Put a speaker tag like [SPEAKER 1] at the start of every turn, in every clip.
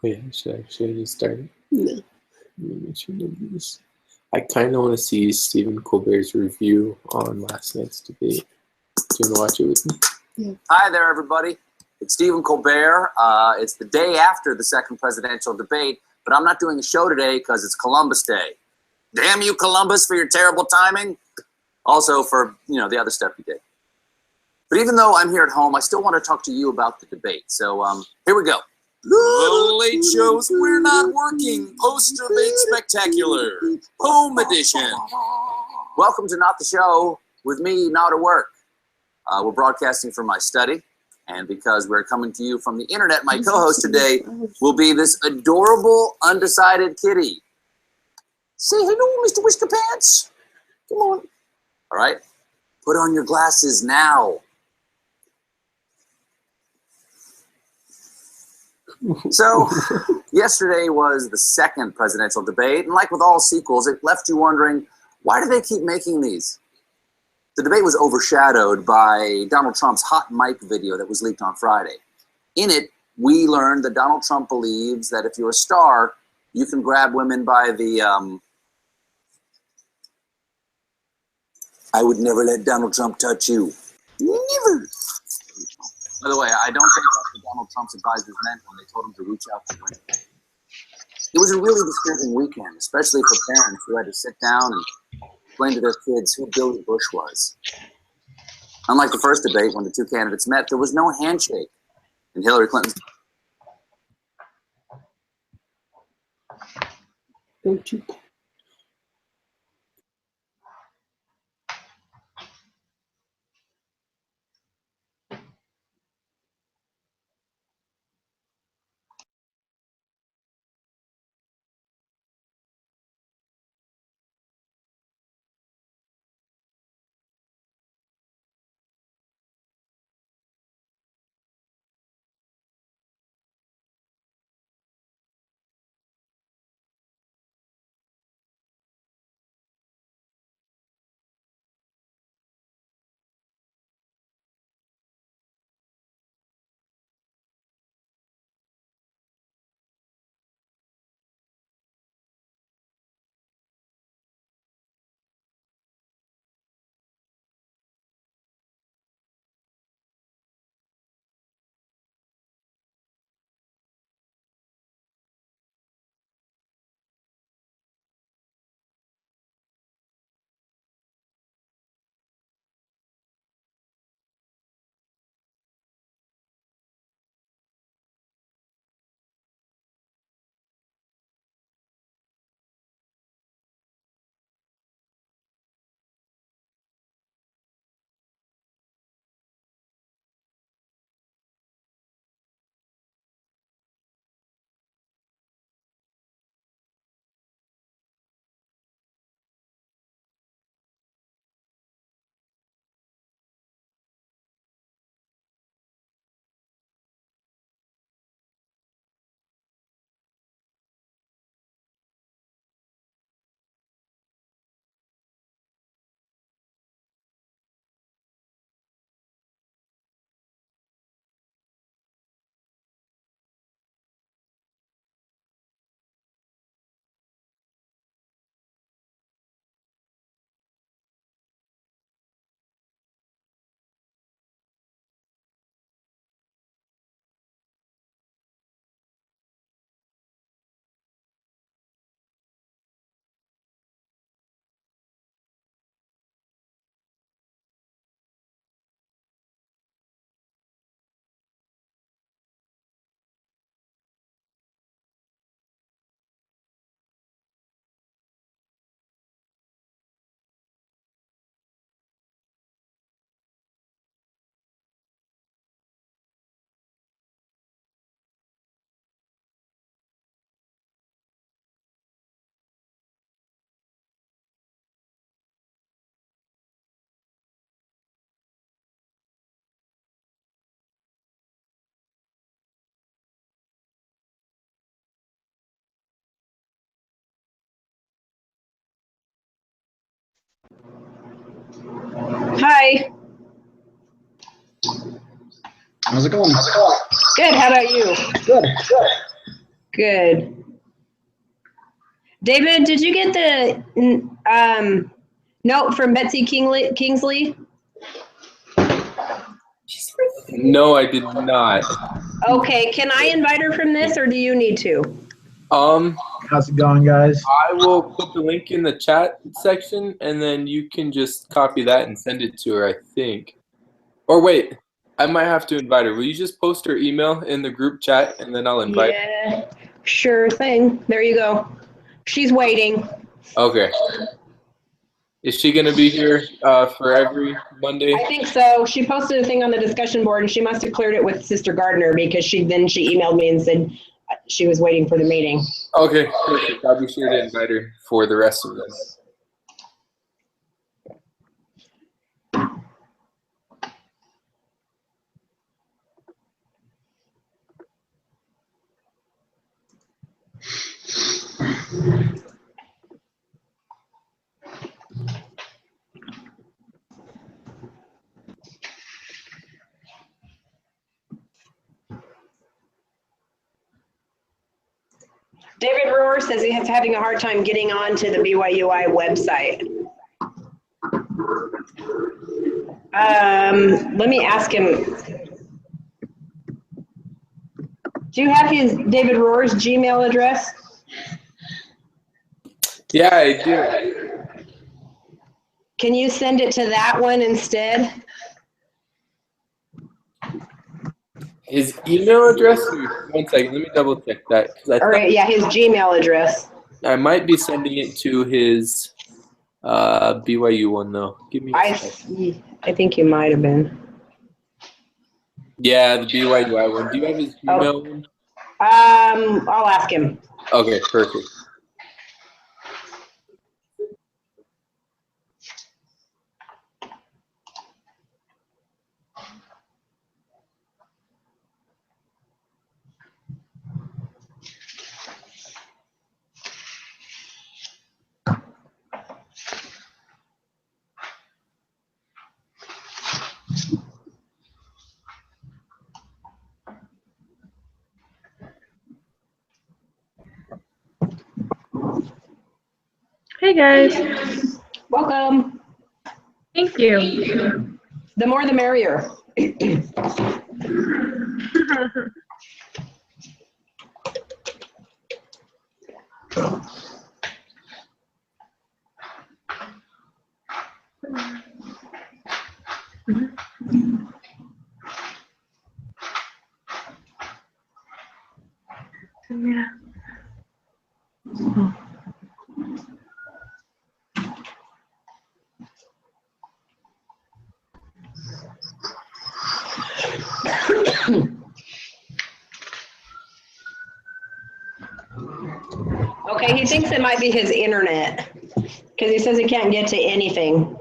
[SPEAKER 1] Oh yeah, should I just start it? No. Make sure nobody's. I kind of want to see Stephen Colbert's review on last night's debate. Do you want to watch it with me?
[SPEAKER 2] Yeah. Hi there, everybody. It's Stephen Colbert. It's the day after the second presidential debate, but I'm not doing a show today because it's Columbus Day. Damn you, Columbus, for your terrible timing. Also for, the other stuff you did. But even though I'm here at home, I still want to talk to you about the debate. So here we go. The Late Show's We're Not Working Post-Debate Spectacular, Home Edition. Welcome to Not the Show with me, not at work. We're broadcasting from my study, and because we're coming to you from the internet, my co-host today will be this adorable, undecided kitty. Say hello, Mr. Whisker Pants. Come on. All right, put on your glasses now. So, yesterday was the second presidential debate, and like with all sequels, it left you wondering, why do they keep making these? The debate was overshadowed by Donald Trump's hot mic video that was leaked on Friday. In it, we learned that Donald Trump believes that if you're a star, you can grab women by the, I would never let Donald Trump touch you. Never. By the way, I don't think that's what Donald Trump's advisors meant when they told him to reach out to women. It was a really disturbing weekend, especially for parents who had to sit down and explain to their kids who Billy Bush was. Unlike the first debate, when the two candidates met, there was no handshake. And Hillary Clinton's...
[SPEAKER 1] Don't you?
[SPEAKER 3] Hi.
[SPEAKER 4] How's it going?
[SPEAKER 3] Good. How about you?
[SPEAKER 4] Good.
[SPEAKER 3] Good. David, did you get the note from Betsy Kingsley?
[SPEAKER 1] No, I did not.
[SPEAKER 3] Okay, can I invite her from this, or do you need to?
[SPEAKER 4] How's it going, guys?
[SPEAKER 1] I will put the link in the chat section, and then you can just copy that and send it to her, I think. Or wait, I might have to invite her. Will you just post her email in the group chat, and then I'll invite her?
[SPEAKER 3] Yeah, sure thing. There you go. She's waiting.
[SPEAKER 1] Okay. Is she going to be here for every Monday?
[SPEAKER 3] I think so. She posted a thing on the discussion board, and she must have cleared it with Sister Gardner because she emailed me and said she was waiting for the meeting.
[SPEAKER 1] Okay, perfect. I'll be sure to invite her for the rest of this.
[SPEAKER 3] David Rohr says he's having a hard time getting onto the BYUI website. Let me ask him. Do you have David Rohr's Gmail address?
[SPEAKER 1] Yeah, I do.
[SPEAKER 3] Can you send it to that one instead?
[SPEAKER 1] His email address? One second, let me double check that.
[SPEAKER 3] All right, yeah, his Gmail address.
[SPEAKER 1] I might be sending it to his BYU one, though. Give me a second.
[SPEAKER 3] I think you might have been.
[SPEAKER 1] Yeah, the BYUI one. Do you have his Gmail one?
[SPEAKER 3] I'll ask him.
[SPEAKER 1] Okay, perfect.
[SPEAKER 5] Hey guys.
[SPEAKER 3] Welcome.
[SPEAKER 5] Thank you.
[SPEAKER 3] The more the merrier.
[SPEAKER 5] Yeah.
[SPEAKER 3] Okay, he thinks it might be his internet because he says he can't get to anything.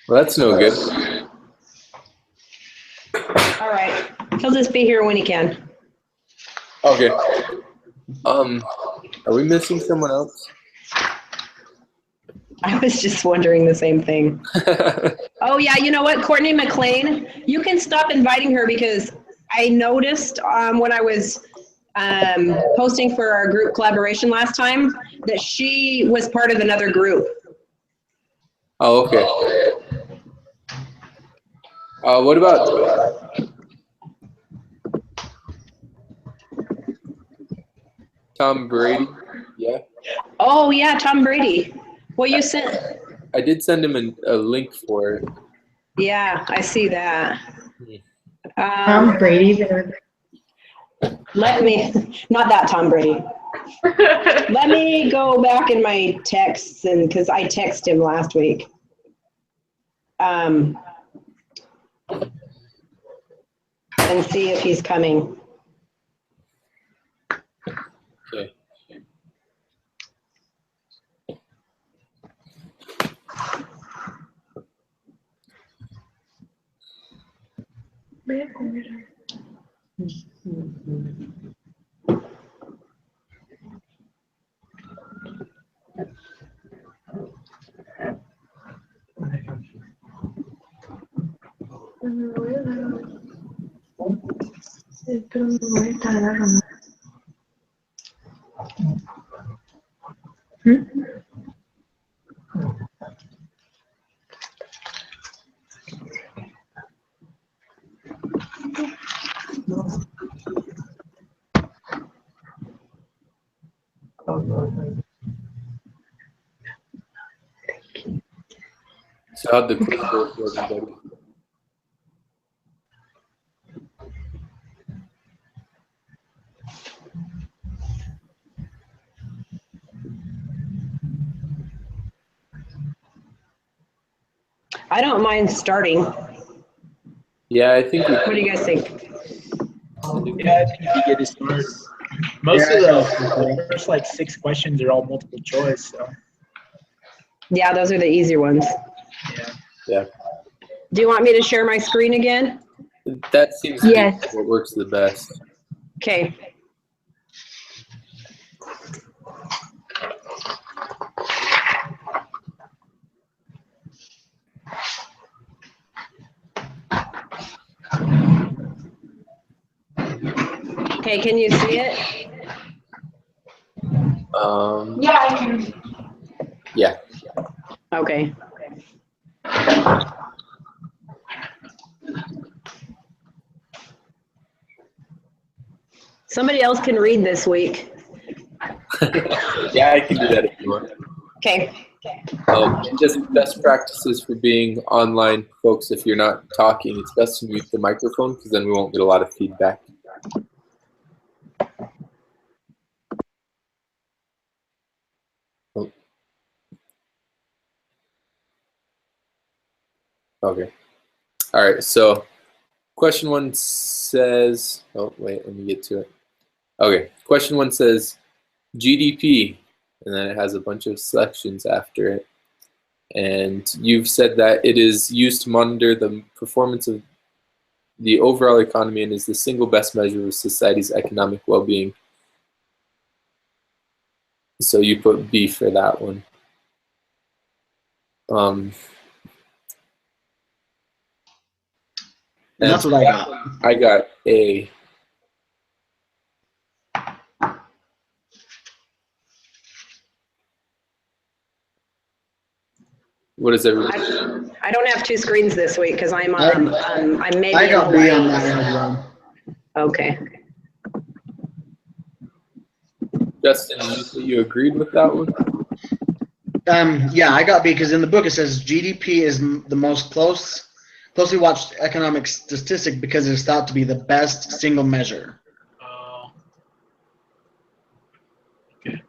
[SPEAKER 1] Well, that's no good.
[SPEAKER 3] All right, he'll just be here when he can.
[SPEAKER 1] Okay. Are we missing someone else?
[SPEAKER 3] I was just wondering the same thing. Oh yeah, you know what, Courtney McLean, you can stop inviting her because I noticed when I was posting for our group collaboration last time that she was part of another group.
[SPEAKER 1] Oh, okay. What about Tom Brady? Yeah.
[SPEAKER 3] Oh yeah, Tom Brady. Well, you sent.
[SPEAKER 1] I did send him a link for it.
[SPEAKER 3] Yeah, I see that.
[SPEAKER 5] Tom Brady there.
[SPEAKER 3] Let me, not that Tom Brady. Let me go back in my texts and because I texted him last week. And see if he's coming.
[SPEAKER 1] Okay. So how'd the quiz go for everybody?
[SPEAKER 3] I don't mind starting.
[SPEAKER 1] Yeah, I think
[SPEAKER 3] What do you guys think?
[SPEAKER 4] Yeah, I think you get to start. Most of the first like 6 questions are all multiple choice. So
[SPEAKER 3] Yeah, those are the easier ones.
[SPEAKER 1] yeah.
[SPEAKER 3] Do you want me to share my screen again?
[SPEAKER 1] That seems to be
[SPEAKER 5] Yes.
[SPEAKER 1] what works the best.
[SPEAKER 3] Okay. Okay, can you see it?
[SPEAKER 5] Yeah, I can.
[SPEAKER 1] Yeah.
[SPEAKER 3] Okay. Somebody else can read this week.
[SPEAKER 1] Yeah, I can do that if you want.
[SPEAKER 3] Okay.
[SPEAKER 1] And just best practices for being online, folks. If you're not talking, it's best to mute the microphone because then we won't get a lot of feedback. Oh. Okay. All right. So question 1 says, oh, wait, let me get to it. Okay. Question 1 says GDP, and then it has a bunch of sections after it. And you've said that it is used to monitor the performance of the overall economy and is the single best measure of society's economic well-being. So you put B for that one.
[SPEAKER 6] And that's what I got.
[SPEAKER 1] I got A. What is everybody?
[SPEAKER 3] I don't have 2 screens this week because I'm maybe
[SPEAKER 6] I
[SPEAKER 3] in
[SPEAKER 6] got B on
[SPEAKER 3] Hawaii.
[SPEAKER 6] that one as well.
[SPEAKER 3] Okay.
[SPEAKER 1] Justin, you agreed with that one?
[SPEAKER 6] Yeah, I got B because in the book it says GDP is the most closely watched economic statistic because it is thought to be the best single measure.
[SPEAKER 4] Okay.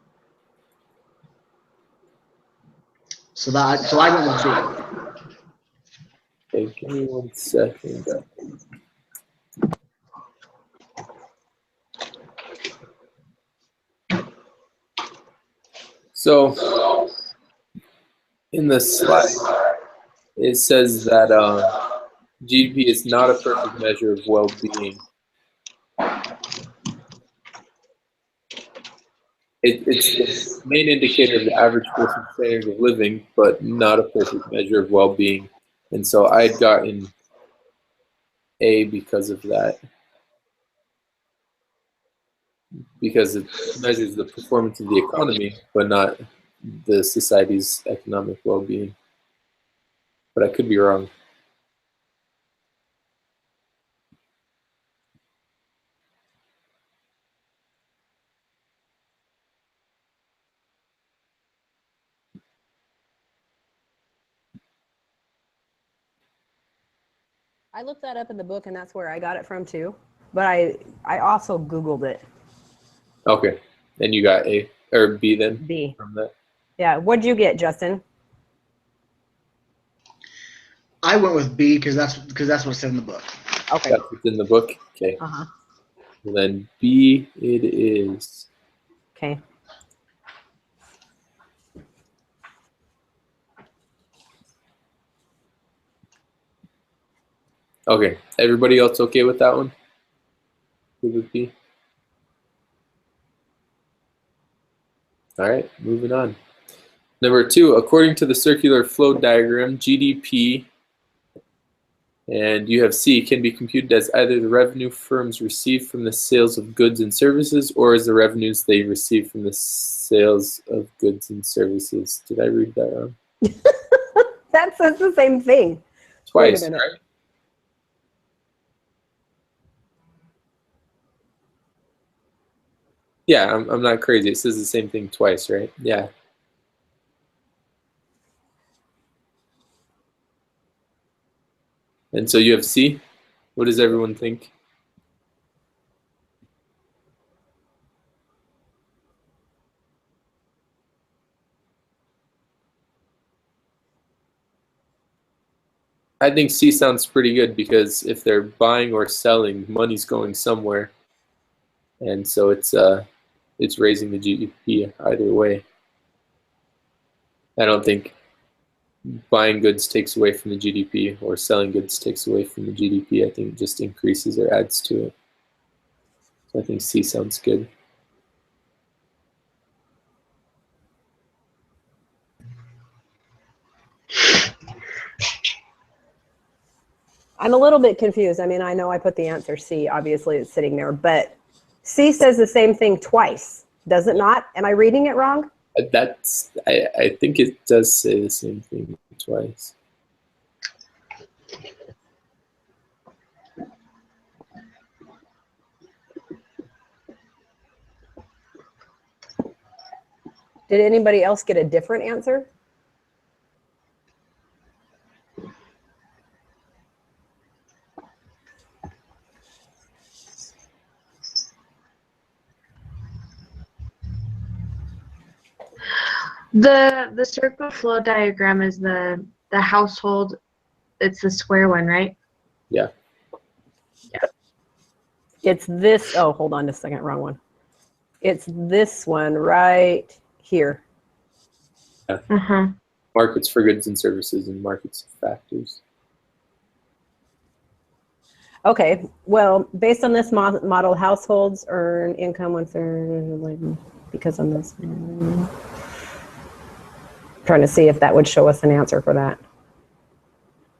[SPEAKER 6] So I went with B.
[SPEAKER 1] Okay, give me 1 second. So in the slide, it says that GDP is not a perfect measure of well-being. It's the main indicator of the average person's standard of living, but not a perfect measure of well-being. And so I had gotten A because of that. Because it measures the performance of the economy, but not the society's economic well-being. But I could be wrong.
[SPEAKER 3] I looked that up in the book, and that's where I got it from too. But I also Googled it.
[SPEAKER 1] Okay, and you got A or B then?
[SPEAKER 3] B.
[SPEAKER 1] From that.
[SPEAKER 3] Yeah. What'd you get, Justin?
[SPEAKER 6] I went with B because that's what it said in the book.
[SPEAKER 3] Okay.
[SPEAKER 1] That's what's in the book. Okay.
[SPEAKER 3] Uh-huh.
[SPEAKER 1] And then B it is.
[SPEAKER 3] Okay.
[SPEAKER 1] Okay. Everybody else okay with that one? Good with B. All right, moving on. Number 2, according to the circular flow diagram, GDP And you have C, can be computed as either the revenue firms receive from the sales of goods and services, or as the revenues they receive from the sales of goods and services. Did I read that wrong?
[SPEAKER 7] That says the same thing.
[SPEAKER 1] Twice,
[SPEAKER 7] Wait a minute.
[SPEAKER 1] right? Yeah, I'm not crazy. It says the same thing twice, right? Yeah. And so you have C. What does everyone think? I think C sounds pretty good because if they're buying or selling, money's going somewhere, and so it's raising the GDP either way. I don't think buying goods takes away from the GDP or selling goods takes away from the GDP. I think it just increases or adds to it. So I think C sounds good.
[SPEAKER 7] I'm a little bit confused. I mean, I know I put the answer C. Obviously, it's sitting there, but C says the same thing twice. Does it not? Am I reading it wrong?
[SPEAKER 1] I think it does say the same thing twice.
[SPEAKER 7] Did anybody else get a different answer?
[SPEAKER 5] The circle flow diagram is the household. It's the square one, right?
[SPEAKER 1] Yeah.
[SPEAKER 7] It's this. Oh, hold on just a second. Wrong one. It's this one right here.
[SPEAKER 5] Uh-huh.
[SPEAKER 1] Markets for goods and services and markets of factors.
[SPEAKER 7] Okay. Well, based on this model, households earn income once they're because on this. Trying to see if that would show us an answer for that.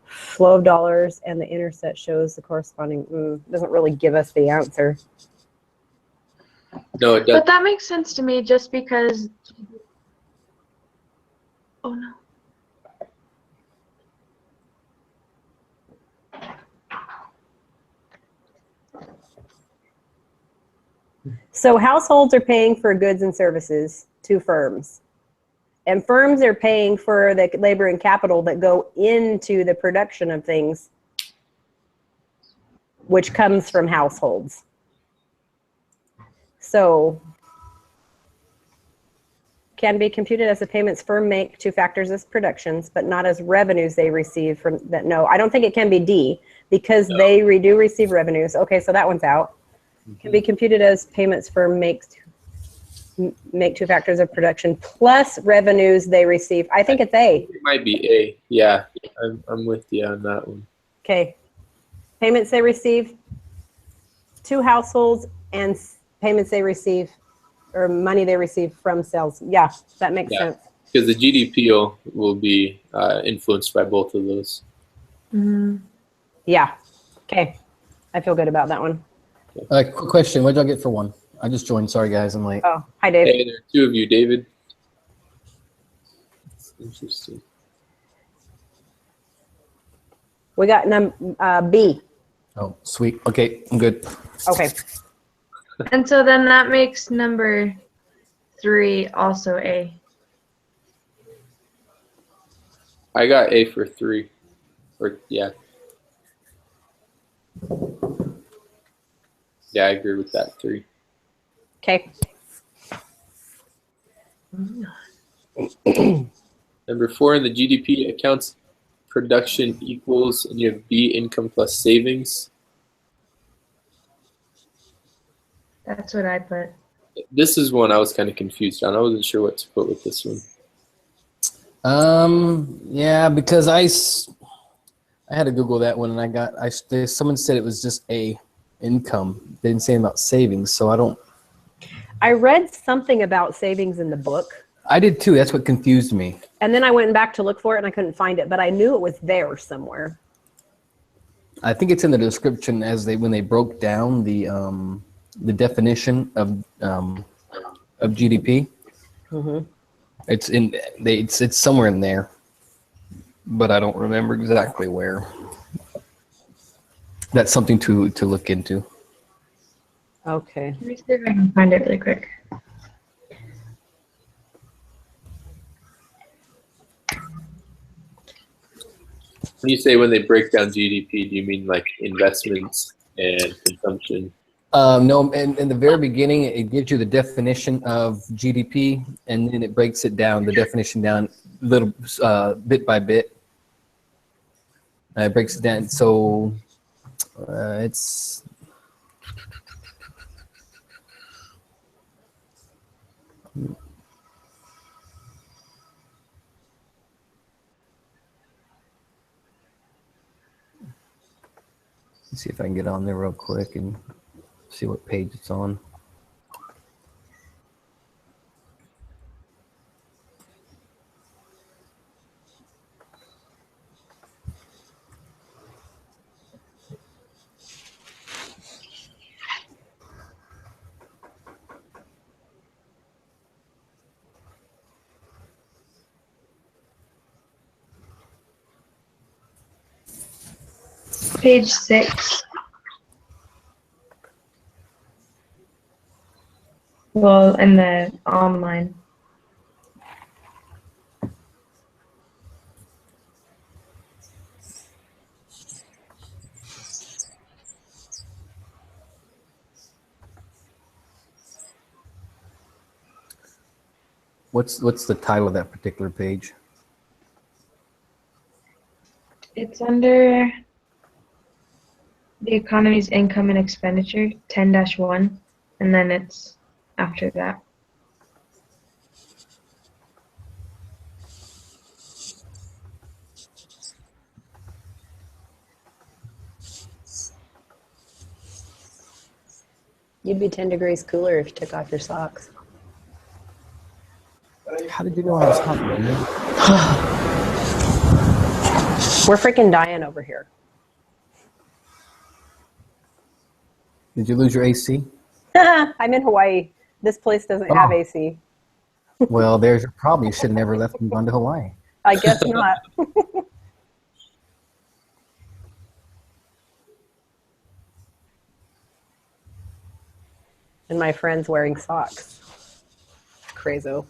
[SPEAKER 7] Flow of dollars and the interset shows the corresponding. Doesn't really give us the answer.
[SPEAKER 1] No, it doesn't.
[SPEAKER 5] But that makes sense to me just because. Oh no.
[SPEAKER 7] So households are paying for goods and services to firms. And firms are paying for the labor and capital that go into the production of things, which comes from households. So can be computed as the payments firm make to factors as productions, but not as revenues they receive from that. No, I don't think it can be D because they do receive revenues. Okay, so that one's out. Can be computed as payments firm make to factors of production plus revenues they receive. I think it's A.
[SPEAKER 1] It might be A. Yeah, I'm with you on that one.
[SPEAKER 7] Okay. Payments they receive to households and payments they receive or money they receive from sales. Yeah, that makes sense.
[SPEAKER 1] Because the GDP will be influenced by both of those.
[SPEAKER 5] Mm-hmm.
[SPEAKER 7] Yeah. Okay. I feel good about that one.
[SPEAKER 8] Quick question. What did I get for one? I just joined. Sorry, guys. I'm late.
[SPEAKER 7] Oh, hi, Dave.
[SPEAKER 1] Hey, there are two of you, David. That's interesting.
[SPEAKER 7] We got B.
[SPEAKER 8] Oh, sweet. Okay, I'm good.
[SPEAKER 7] Okay.
[SPEAKER 5] And so then that makes number 3 also A.
[SPEAKER 1] I got A for 3. Or yeah. Yeah, I agree with that 3.
[SPEAKER 7] Okay.
[SPEAKER 1] Number 4 in the GDP accounts production equals, and you have B, income plus savings.
[SPEAKER 5] That's what I put.
[SPEAKER 8] This is one I was kind of confused on. I wasn't sure what to put with this one.
[SPEAKER 9] Yeah, because I had to Google that one, and someone said it was just a income. They didn't say about savings, so I don't.
[SPEAKER 7] I read something about savings in the book.
[SPEAKER 9] I did too. That's what confused me.
[SPEAKER 7] And then I went back to look for it and I couldn't find it, but I knew it was there somewhere.
[SPEAKER 9] I think it's in the description as when they broke down the definition of GDP.
[SPEAKER 7] Mhm.
[SPEAKER 9] It's somewhere in there, but I don't remember exactly where. That's something to look into.
[SPEAKER 7] Okay.
[SPEAKER 5] Let me see if I can find it really quick.
[SPEAKER 8] When you say when they break down GDP, do you mean like investments and consumption?
[SPEAKER 9] No, in the very beginning, it gives you the definition of GDP, and then it breaks it down, the definition down little bit by bit. It breaks it down. So it's let's see if I can get on there real quick and see what page it's on.
[SPEAKER 5] Page 6. Well, in the online.
[SPEAKER 9] What's the title of that particular page?
[SPEAKER 5] It's under the economy's income and expenditure, 10-1, and then it's after that.
[SPEAKER 7] You'd be 10 degrees cooler if you took off your socks.
[SPEAKER 9] How did you know I was hot, man?
[SPEAKER 7] We're freaking dying over here.
[SPEAKER 9] Did you lose your AC?
[SPEAKER 7] I'm in Hawaii. This place doesn't have AC.
[SPEAKER 9] Well, there's your problem. You should have never left and gone to Hawaii.
[SPEAKER 7] I guess not. And my friend's wearing socks. Crazo.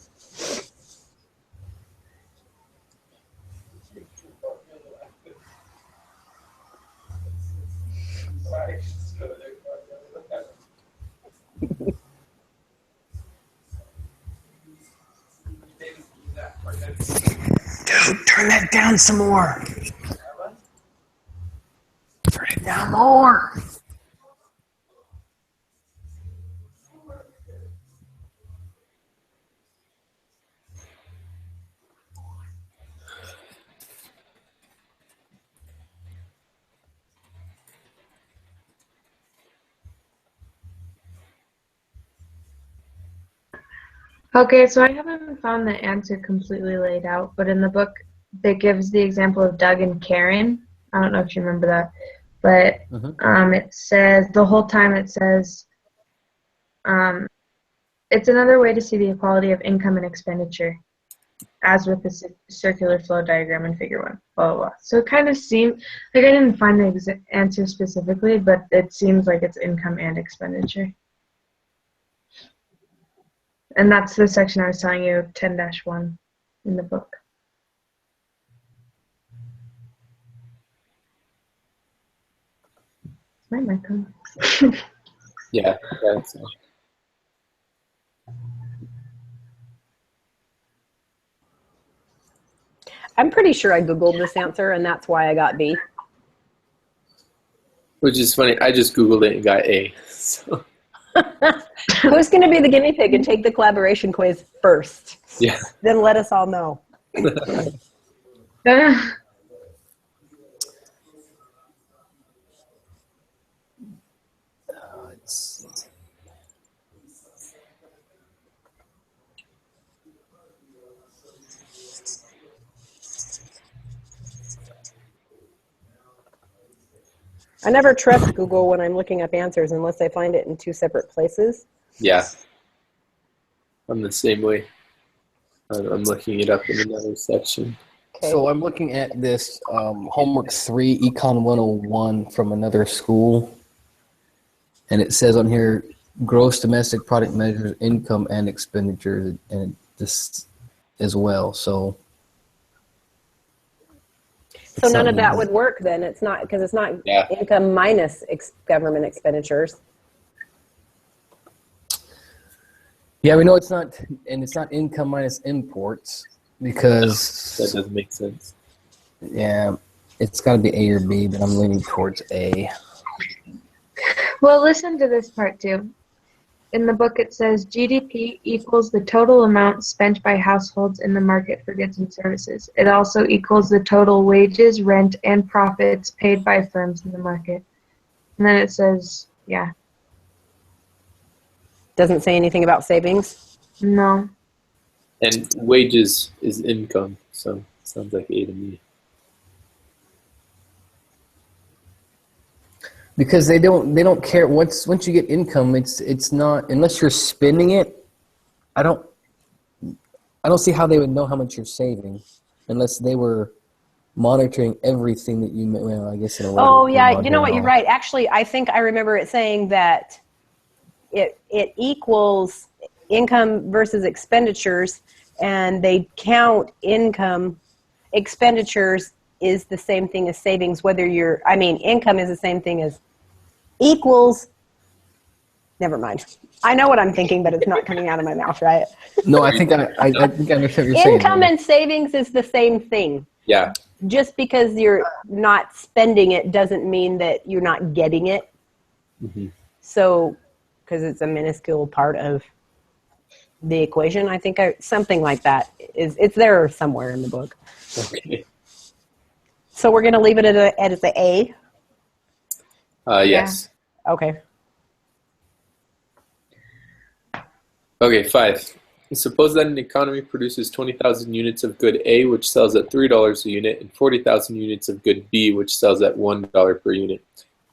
[SPEAKER 9] Dude, turn that down some more. Turn it down more.
[SPEAKER 5] Okay, so I haven't found the answer completely laid out, but in the book, it gives the example of Doug and Karen. I don't know if you remember that, but it says, the whole time it says, it's another way to see the equality of income and expenditure, as with the circular flow diagram in figure 1, blah, blah, blah. So it kind of seemed, like I didn't find the answer specifically, but it seems like it's income and expenditure. And that's the section I was telling you, 10-1 in the book. Is my mic on?
[SPEAKER 8] Yeah, that's
[SPEAKER 7] I'm pretty sure I Googled this answer, and that's why I got B.
[SPEAKER 8] which is funny. I just Googled it and got A. So
[SPEAKER 7] Who's going to be the guinea pig and take the collaboration quiz first?
[SPEAKER 8] yeah.
[SPEAKER 7] Then let us all know. I never trust Google when I'm looking up answers unless I find it in two separate places.
[SPEAKER 8] Yeah. I'm the same way. I'm looking it up in another section.
[SPEAKER 7] Okay.
[SPEAKER 9] So I'm looking at this homework 3, Econ 101 from another school. And it says on here, gross domestic product measures income and expenditures, and this as well. So
[SPEAKER 7] none of that would work then. It's not, because it's not income minus government expenditures.
[SPEAKER 9] Yeah, we know it's not, and it's not income minus imports because
[SPEAKER 8] That doesn't make sense.
[SPEAKER 9] yeah, it's got to be A or B, but I'm leaning towards A.
[SPEAKER 5] Well, listen to this part too. In the book, it says GDP equals the total amount spent by households in the market for goods and services. It also equals the total wages, rent, and profits paid by firms in the market. And then it says, yeah,
[SPEAKER 7] Doesn't say anything about savings.
[SPEAKER 5] no.
[SPEAKER 8] And wages is income, so sounds like A to me.
[SPEAKER 9] Because they don't care once you get income, it's not, unless you're spending it. I don't see how they would know how much you're saving unless they were monitoring everything that you, well, I guess in a way.
[SPEAKER 7] Oh yeah, you know what, you're right. Actually, I think I remember it saying that it equals income versus expenditures, and they count income. Expenditures is the same thing as savings, income is the same thing as equals, never mind. I know what I'm thinking, but it's not coming out of my mouth, right?
[SPEAKER 9] No, I think I understand what you're saying.
[SPEAKER 7] Income and savings is the same thing.
[SPEAKER 8] Yeah.
[SPEAKER 7] Just because you're not spending it doesn't mean that you're not getting it.
[SPEAKER 8] Mm-hmm.
[SPEAKER 7] So, because it's a minuscule part of the equation, I think something like that it's there somewhere in the book.
[SPEAKER 8] Okay.
[SPEAKER 7] So we're going to leave it at the A.
[SPEAKER 8] Yes.
[SPEAKER 7] Okay.
[SPEAKER 8] Okay, 5. Suppose that an economy produces 20,000 units of good A, which sells at $3 a unit, and 40,000 units of good B, which sells at $1 per unit.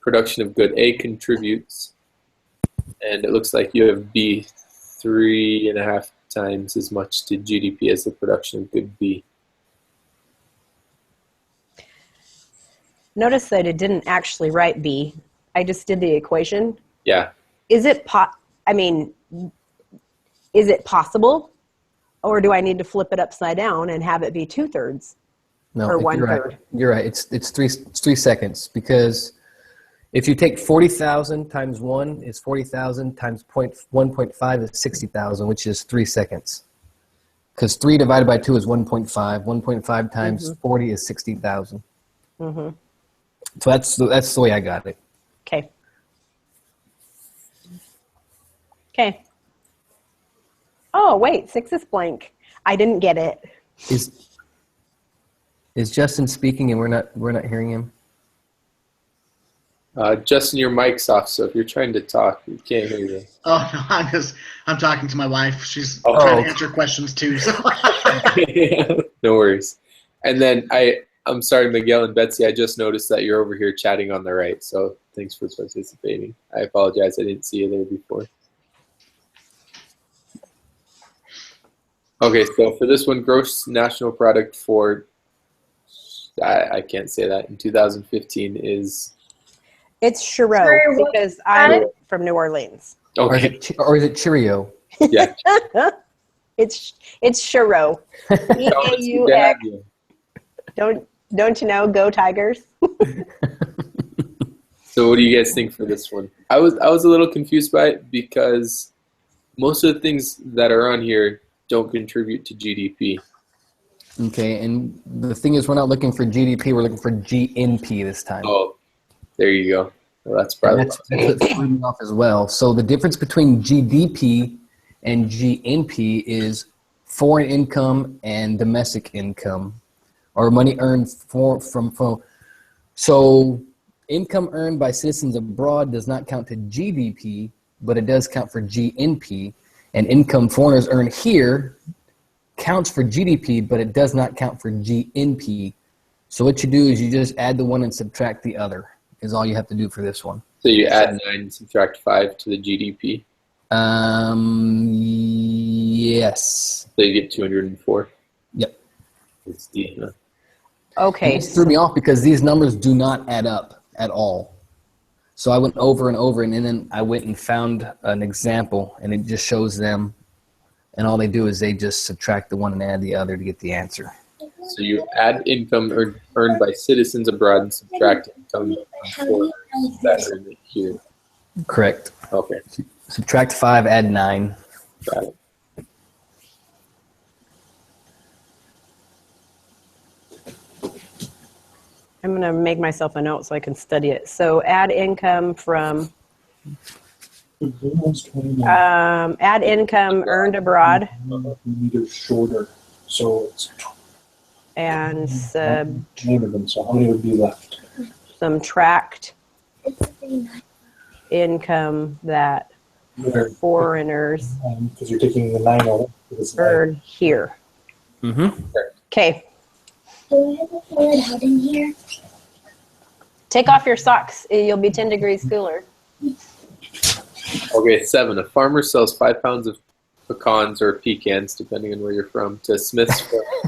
[SPEAKER 8] Production of good A contributes, and it looks like you have B 3.5 times as much to GDP as the production of good B.
[SPEAKER 7] Notice that it didn't actually write B. I just did the equation.
[SPEAKER 8] Yeah.
[SPEAKER 7] Is it is it possible, or do I need to flip it upside down and have it be 2/3
[SPEAKER 9] No,
[SPEAKER 7] or
[SPEAKER 9] you're
[SPEAKER 7] 1/3?
[SPEAKER 9] right. You're right. It's 3 seconds, because if you take 40,000 times 1 is 40,000 times 1.5 is 60,000, which is 3 seconds. Because 3 divided by 2 is 1.5. 1.5 times 40 is 60,000.
[SPEAKER 7] Mm-hmm.
[SPEAKER 9] So that's the way I got it.
[SPEAKER 7] Okay. Okay. Oh, wait, 6 is blank. I didn't get it.
[SPEAKER 9] Is Justin speaking and we're not hearing him?
[SPEAKER 8] Justin, your mic's off, so if you're trying to talk, we can't hear you.
[SPEAKER 6] Oh no, I'm talking to my wife. She's
[SPEAKER 8] Oh.
[SPEAKER 6] trying to answer questions too. So.
[SPEAKER 8] No worries. And then I'm sorry, Miguel and Betsy, I just noticed that you're over here chatting on the right, so thanks for participating. I apologize, I didn't see you there before. Okay, so for this one, gross national product for, I can't say that, in 2015 is...
[SPEAKER 7] It's Chiro,
[SPEAKER 5] Sorry, what?
[SPEAKER 7] because I'm from New Orleans.
[SPEAKER 8] Okay.
[SPEAKER 9] Or is it Cheerio?
[SPEAKER 8] Yeah.
[SPEAKER 7] It's Chiro. E-A-U-X. Don't you know? Go Tigers.
[SPEAKER 8] So what do you guys think for this one? I was a little confused by it because most of the things that are on here don't contribute to GDP.
[SPEAKER 9] Okay, and the thing is, we're not looking for GDP, we're looking for GNP this time.
[SPEAKER 8] Oh, there you go. Well, that's probably
[SPEAKER 9] That's what threw me off as well. So the difference between GDP and GNP is foreign income and domestic income, or money earned from. So income earned by citizens abroad does not count to GDP, but it does count for GNP. And income foreigners earn here counts for GDP, but it does not count for GNP. So what you do is you just add the one and subtract the other. is all you have to do for this one.
[SPEAKER 8] So you add 9 and subtract 5 to the GDP.
[SPEAKER 9] Yes.
[SPEAKER 8] So you get 204.
[SPEAKER 9] Yep.
[SPEAKER 8] It's D. Huh?
[SPEAKER 7] Okay.
[SPEAKER 9] This threw me off because these numbers do not add up at all. So I went over and over, and then I went and found an example, and it just shows them, and all they do is they just subtract the one and add the other to get the answer.
[SPEAKER 8] So you add income earned by citizens abroad and subtract income from foreigners that earn it here.
[SPEAKER 9] Correct.
[SPEAKER 8] Okay.
[SPEAKER 9] Subtract 5, add 9.
[SPEAKER 8] Got it.
[SPEAKER 7] I'm going to make myself a note so I can study it. So add income from, add income earned abroad.
[SPEAKER 4] Meters shorter, so it's
[SPEAKER 7] And
[SPEAKER 4] one of them. So how many would be left?
[SPEAKER 7] subtract income that foreigners
[SPEAKER 4] Because you're taking the 9 out.
[SPEAKER 7] earn here.
[SPEAKER 9] Mm-hmm.
[SPEAKER 7] Okay.
[SPEAKER 10] Do I have a fluid hot in here?
[SPEAKER 7] Take off your socks. You'll be 10 degrees cooler.
[SPEAKER 8] Okay, 7. A farmer sells 5 pounds of pecans or pecans, depending on where you're from, to Smith's.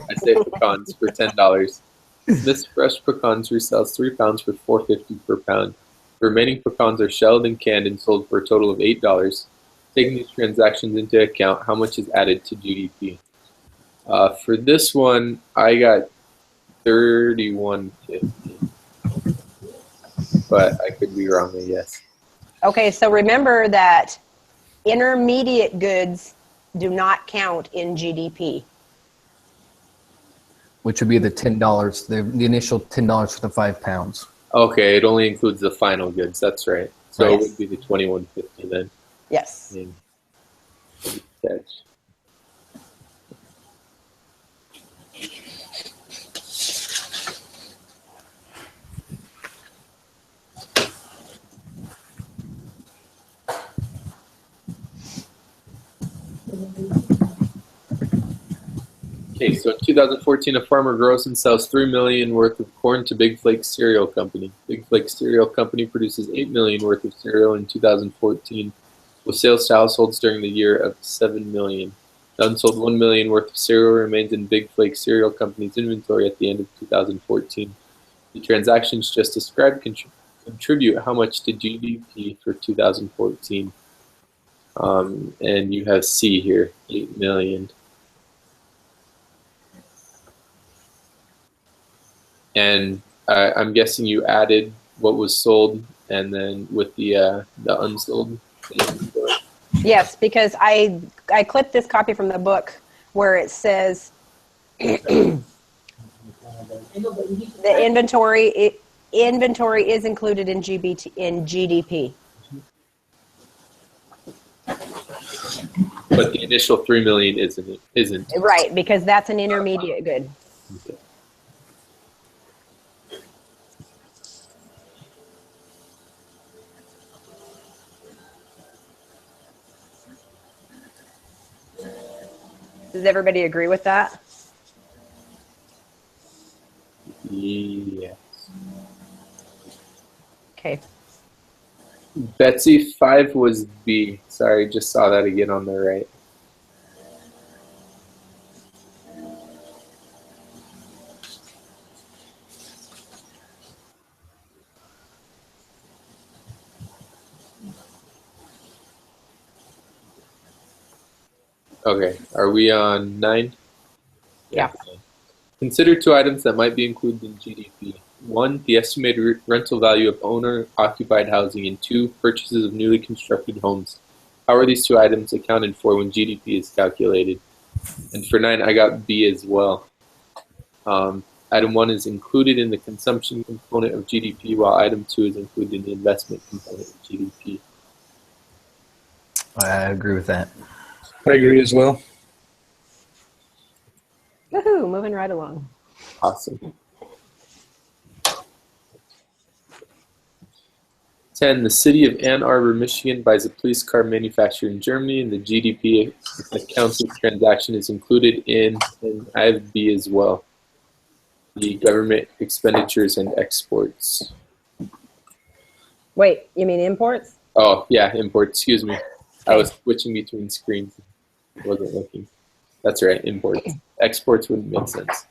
[SPEAKER 8] I say pecans for $10. Smith's fresh pecans resells 3 pounds for $4.50 per pound. The remaining pecans are shelled and canned and sold for a total of $8. Taking these transactions into account, how much is added to GDP? For this one, I got $31.50, but I could be wrong, I guess.
[SPEAKER 7] Okay, so remember that intermediate goods do not count in GDP.
[SPEAKER 9] Which would be the $10, the initial $10 for the 5 pounds.
[SPEAKER 8] Okay, it only includes the final goods. That's right. So
[SPEAKER 7] Right.
[SPEAKER 8] it would be the $21.50 then.
[SPEAKER 7] Yes.
[SPEAKER 8] Catch. Okay, so in 2014, a farmer grows and sells $3 million worth of corn to Big Flake Cereal Company. Big Flake Cereal Company produces $8 million worth of cereal in 2014, with sales to households during the year of $7 million. The unsold $1 million worth of cereal remains in Big Flake Cereal Company's inventory at the end of 2014. The transactions just described contribute how much to GDP for 2014? And you have C here, $8 million. And I'm guessing you added what was sold and then with the unsold.
[SPEAKER 7] Yes, because I clipped this copy from the book where it says the inventory is included in GDP.
[SPEAKER 8] But the initial $3 million isn't.
[SPEAKER 7] Right, because that's an intermediate good.
[SPEAKER 8] Okay.
[SPEAKER 7] Does everybody agree with that?
[SPEAKER 8] Yes.
[SPEAKER 7] Okay.
[SPEAKER 8] Betsy, 5 was B. Sorry, just saw that again on the right. Okay, are we on 9?
[SPEAKER 7] Yeah.
[SPEAKER 8] Consider 2 items that might be included in GDP. 1, the estimated rental value of owner-occupied housing, and 2, purchases of newly constructed homes. How are these 2 items accounted for when GDP is calculated? And for 9, I got B as well. Item 1 is included in the consumption component of GDP, while item 2 is included in the investment component of GDP.
[SPEAKER 9] I agree with that.
[SPEAKER 4] I agree as well.
[SPEAKER 7] Woohoo, moving right along.
[SPEAKER 8] Awesome. 10. The city of Ann Arbor, Michigan buys a police car manufactured in Germany, and the GDP accounts of transaction is included in, and I have B as well, the government expenditures and exports.
[SPEAKER 7] Wait, you mean imports?
[SPEAKER 8] Oh, yeah, imports. Excuse me. I was switching between screens. I wasn't looking. That's right, imports. Exports wouldn't make sense.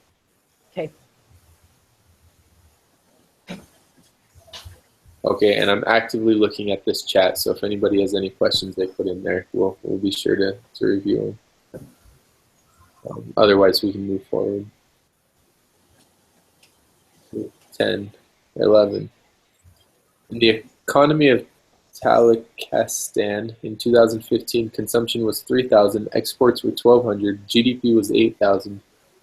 [SPEAKER 7] Okay.
[SPEAKER 8] Okay, and I'm actively looking at this chat, so if anybody has any questions they put in there, we'll be sure to review them. Otherwise, we can move forward. 10, 11. In the economy of Tajikistan in 2015, consumption was 3,000, exports were 1,200, GDP was 8,000,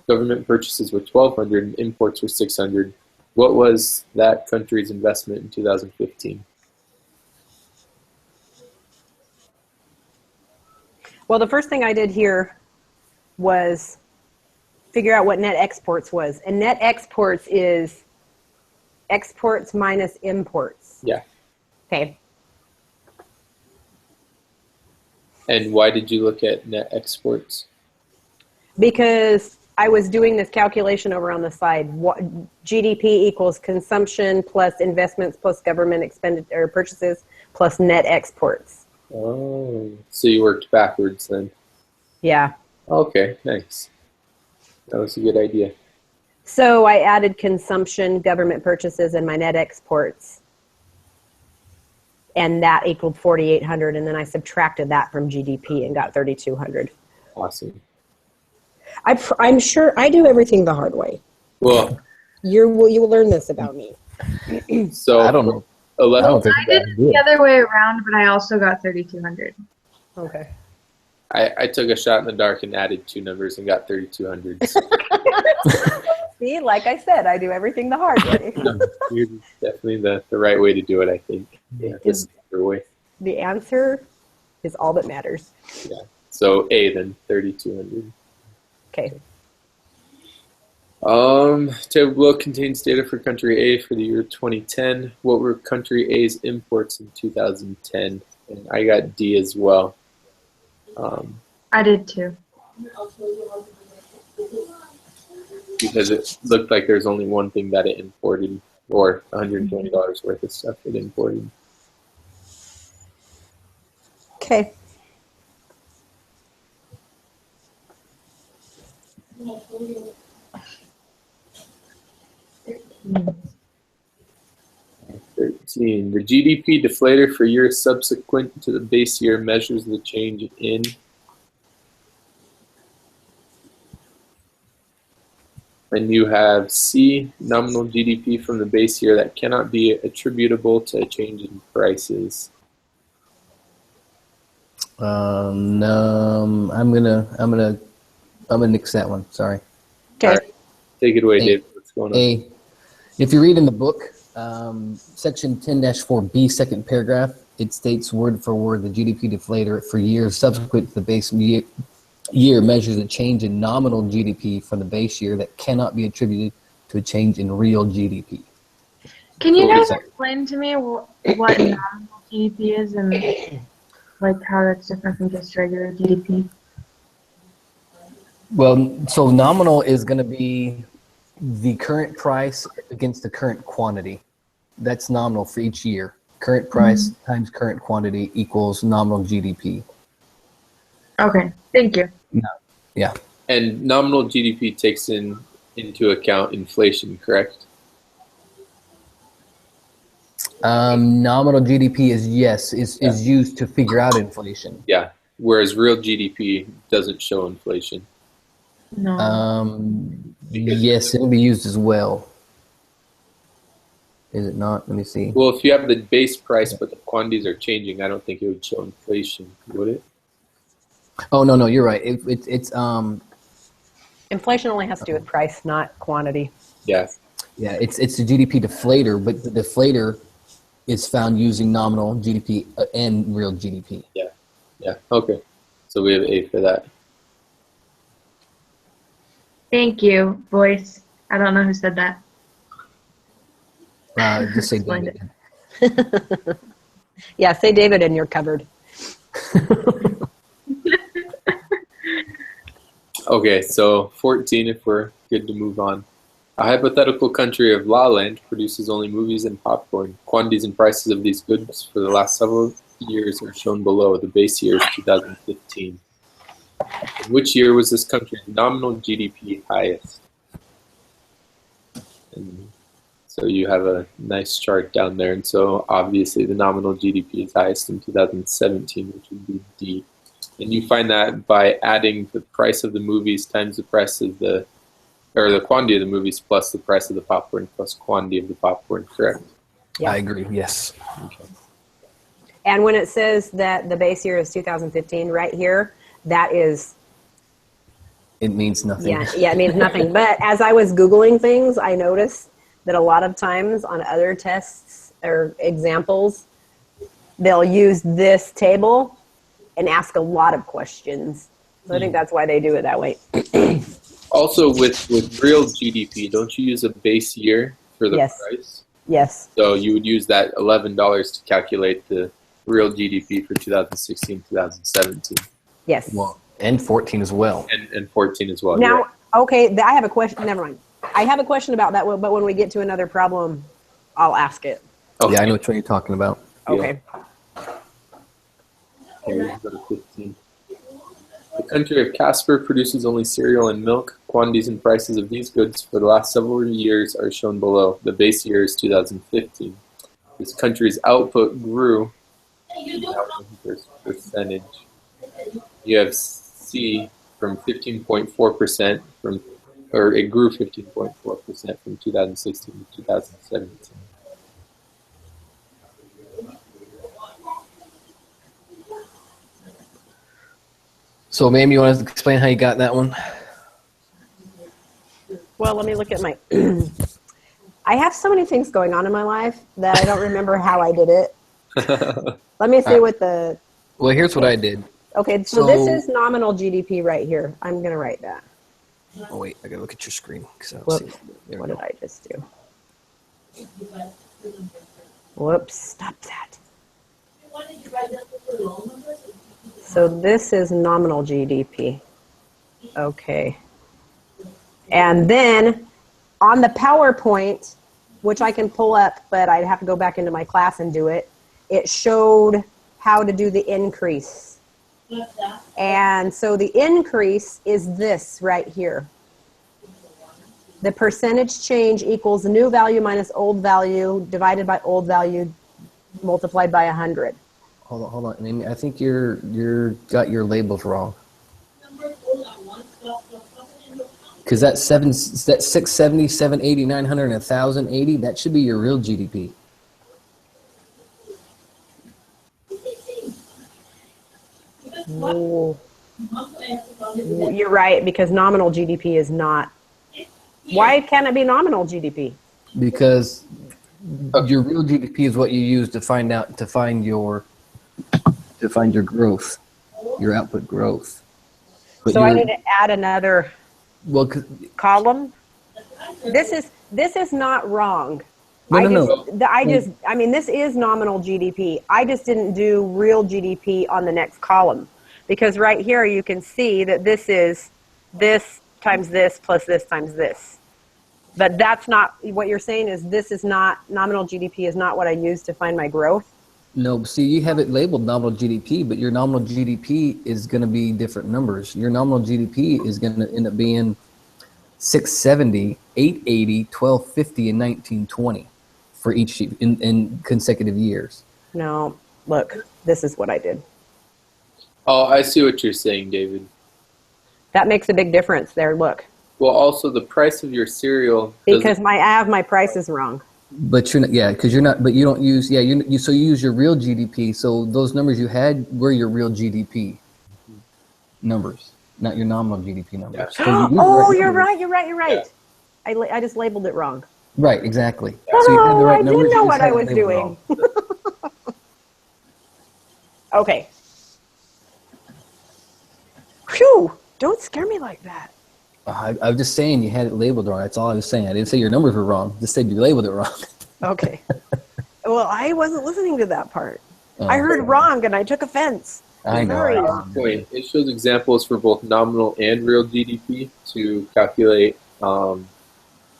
[SPEAKER 8] government purchases were 1,200, and imports were 600. What was that country's investment in 2015?
[SPEAKER 7] Well, the first thing I did here was figure out what net exports was. And net exports is exports minus imports.
[SPEAKER 8] Yeah.
[SPEAKER 7] Okay.
[SPEAKER 8] And why did you look at net exports?
[SPEAKER 7] Because I was doing this calculation over on the side. GDP equals consumption plus investments plus government expenditure purchases plus net exports.
[SPEAKER 8] Oh, so you worked backwards then.
[SPEAKER 7] Yeah.
[SPEAKER 8] Okay, nice. That was a good idea.
[SPEAKER 7] So I added consumption, government purchases, and my net exports. And that equaled 4,800. And then I subtracted that from GDP and got 3,200.
[SPEAKER 8] Awesome.
[SPEAKER 7] I'm sure I do everything the hard way.
[SPEAKER 8] Well,
[SPEAKER 7] you will learn this about me.
[SPEAKER 8] So
[SPEAKER 9] I don't know.
[SPEAKER 8] 11.
[SPEAKER 9] I don't think
[SPEAKER 5] I did it the other way around, but I also got 3,200.
[SPEAKER 7] Okay.
[SPEAKER 8] I took a shot in the dark and added 2 numbers and got 3,200.
[SPEAKER 7] See, like I said, I do everything the hard way.
[SPEAKER 8] Definitely the right way to do it, I think. Yeah, this is the way.
[SPEAKER 7] The answer is all that matters.
[SPEAKER 8] Yeah. So A then, 3,200.
[SPEAKER 7] Okay.
[SPEAKER 8] Table below contains data for country A for the year 2010. What were country A's imports in 2010? And I got D as well.
[SPEAKER 5] I did too.
[SPEAKER 8] Because it looked like there's only one thing that it imported, or $120 worth of stuff it imported.
[SPEAKER 7] Okay.
[SPEAKER 5] Mm.
[SPEAKER 8] 13. The GDP deflator for years subsequent to the base year measures the change in. And you have C, nominal GDP from the base year that cannot be attributable to a change in prices.
[SPEAKER 9] I'm gonna nix that one. Sorry.
[SPEAKER 7] Okay.
[SPEAKER 8] All right. Take it away,
[SPEAKER 9] A.
[SPEAKER 8] Dave. What's going on?
[SPEAKER 9] A. If you read in the book, section 10-4B, second paragraph, it states word for word the GDP deflator for years subsequent to the base year measures a change in nominal GDP from the base year that cannot be attributed to a change in real GDP.
[SPEAKER 5] Can you
[SPEAKER 8] What
[SPEAKER 5] guys
[SPEAKER 8] is that?
[SPEAKER 5] explain to me what nominal GDP is and like how that's different from just regular GDP?
[SPEAKER 9] Well, so nominal is going to be the current price against the current quantity. That's nominal for each year. Current price times current quantity equals nominal GDP.
[SPEAKER 5] Okay, thank you.
[SPEAKER 9] Yeah.
[SPEAKER 8] And nominal GDP takes into account inflation, correct?
[SPEAKER 9] Nominal GDP is used to figure out inflation.
[SPEAKER 8] Yeah. Whereas real GDP doesn't show inflation.
[SPEAKER 5] No.
[SPEAKER 9] Yes, it'll be used as well. Is it not? Let me see.
[SPEAKER 8] Well, if you have the base price but the quantities are changing, I don't think it would show inflation, would it?
[SPEAKER 9] Oh no, you're right. It's
[SPEAKER 7] Inflation only has to do with price, not quantity.
[SPEAKER 8] Yeah.
[SPEAKER 9] yeah, it's the GDP deflator, but the deflator is found using nominal GDP and real GDP.
[SPEAKER 8] Yeah. Okay. So we have A for that.
[SPEAKER 5] Thank you, voice. I don't know who said that.
[SPEAKER 9] Just say
[SPEAKER 5] Explained
[SPEAKER 9] David.
[SPEAKER 7] Yeah, say David and you're covered.
[SPEAKER 8] Okay, so 14 if we're good to move on. A hypothetical country of La Land produces only movies and popcorn. Quantities and prices of these goods for the last several years are shown below. The base year is 2015. In which year was this country's nominal GDP highest? And so you have a nice chart down there, and so obviously the nominal GDP is highest in 2017, which would be D. And you find that by adding the price of the movies times the price of the quantity of the movies plus the price of the popcorn plus quantity of the popcorn, correct?
[SPEAKER 7] Yeah.
[SPEAKER 9] I agree, yes.
[SPEAKER 8] Okay.
[SPEAKER 7] And when it says that the base year is 2015, right here, that is,
[SPEAKER 9] It means nothing.
[SPEAKER 7] yeah, it means nothing. But as I was Googling things, I noticed that a lot of times on other tests or examples, they'll use this table and ask a lot of questions. So I think that's why they do it that way.
[SPEAKER 8] Also, with real GDP, don't you use a base year for the
[SPEAKER 7] Yes.
[SPEAKER 8] price?
[SPEAKER 7] Yes.
[SPEAKER 8] So you would use that $11 to calculate the real GDP for 2016, 2017,
[SPEAKER 7] Yes.
[SPEAKER 9] Well, and 14 as well.
[SPEAKER 8] and 14 as well.
[SPEAKER 7] Now,
[SPEAKER 8] You're right.
[SPEAKER 7] okay, I have a question. Never mind. I have a question about that, but when we get to another problem, I'll ask it.
[SPEAKER 8] Okay.
[SPEAKER 9] Yeah, I know which one you're talking about.
[SPEAKER 7] Okay.
[SPEAKER 8] Okay, let's go to 15. The country of Casper produces only cereal and milk. Quantities and prices of these goods for the last several years are shown below. The base year is 2015. This country's output grew percentage. You have C from 15.4% or it grew 15.4% from 2016 to 2017.
[SPEAKER 9] So, ma'am, you want to explain how you got that one?
[SPEAKER 7] Well, let me look at my. I have so many things going on in my life that I don't remember how I did it. Let me see what the.
[SPEAKER 9] Well, here's what I did.
[SPEAKER 7] Okay, so this is nominal GDP right here. I'm going to write that.
[SPEAKER 9] Oh, wait, I got to look at your screen. 'Cause I don't
[SPEAKER 7] Whoops.
[SPEAKER 9] see- there we
[SPEAKER 7] What
[SPEAKER 9] go.
[SPEAKER 7] did I just do? Whoops, stop that. So this is nominal GDP. Okay. And then on the PowerPoint, which I can pull up, but I'd have to go back into my class and do it, it showed how to do the increase. And so the increase is this right here. The percentage change equals new value minus old value divided by old value multiplied by 100.
[SPEAKER 9] Hold on. Amy, I think you're got your labels wrong. Because that 670, 780, 900, and 1,080, that should be your real GDP.
[SPEAKER 7] Ooh. You're right, because nominal GDP is not. Why can't it be nominal GDP?
[SPEAKER 9] Because your real GDP is what you use to find your growth, your output growth. But
[SPEAKER 7] So I need to add another column. This is not wrong.
[SPEAKER 9] No.
[SPEAKER 7] This is nominal GDP. I just didn't do real GDP on the next column, because right here you can see that this is this times this plus this times this. But that's not what you're saying. Is this is not nominal GDP is not what I use to find my growth.
[SPEAKER 9] No, see, you have it labeled nominal GDP, but your nominal GDP is going to be different numbers. Your nominal GDP is going to end up being 670, 880, 1250, and 1920 for each in consecutive years.
[SPEAKER 7] No, look, this is what I did.
[SPEAKER 8] Oh, I see what you're saying, David.
[SPEAKER 7] That makes a big difference there. Look,
[SPEAKER 8] Well, also the price of your cereal.
[SPEAKER 7] because I have my prices wrong.
[SPEAKER 9] But you're not, because you're not, but you don't use, so you use your real GDP. So those numbers you had were your real GDP numbers, not your nominal GDP numbers.
[SPEAKER 8] Yeah.
[SPEAKER 7] Oh, you're right. Yeah. I just labeled it wrong.
[SPEAKER 9] Right, exactly.
[SPEAKER 7] Oh,
[SPEAKER 9] So you had the right
[SPEAKER 7] I
[SPEAKER 9] numbers,
[SPEAKER 7] didn't know
[SPEAKER 9] you just
[SPEAKER 7] what
[SPEAKER 9] had
[SPEAKER 7] I
[SPEAKER 9] it
[SPEAKER 7] was
[SPEAKER 9] labeled
[SPEAKER 7] doing.
[SPEAKER 9] wrong.
[SPEAKER 7] Okay. Phew, don't scare me like that.
[SPEAKER 9] I was just saying you had it labeled wrong. That's all I was saying. I didn't say your numbers were wrong. Just said you labeled it wrong.
[SPEAKER 7] Okay. Well, I wasn't listening to that part. I heard wrong and I took offense.
[SPEAKER 9] I know.
[SPEAKER 7] Sorry.
[SPEAKER 8] Point. It shows examples for both nominal and real GDP to calculate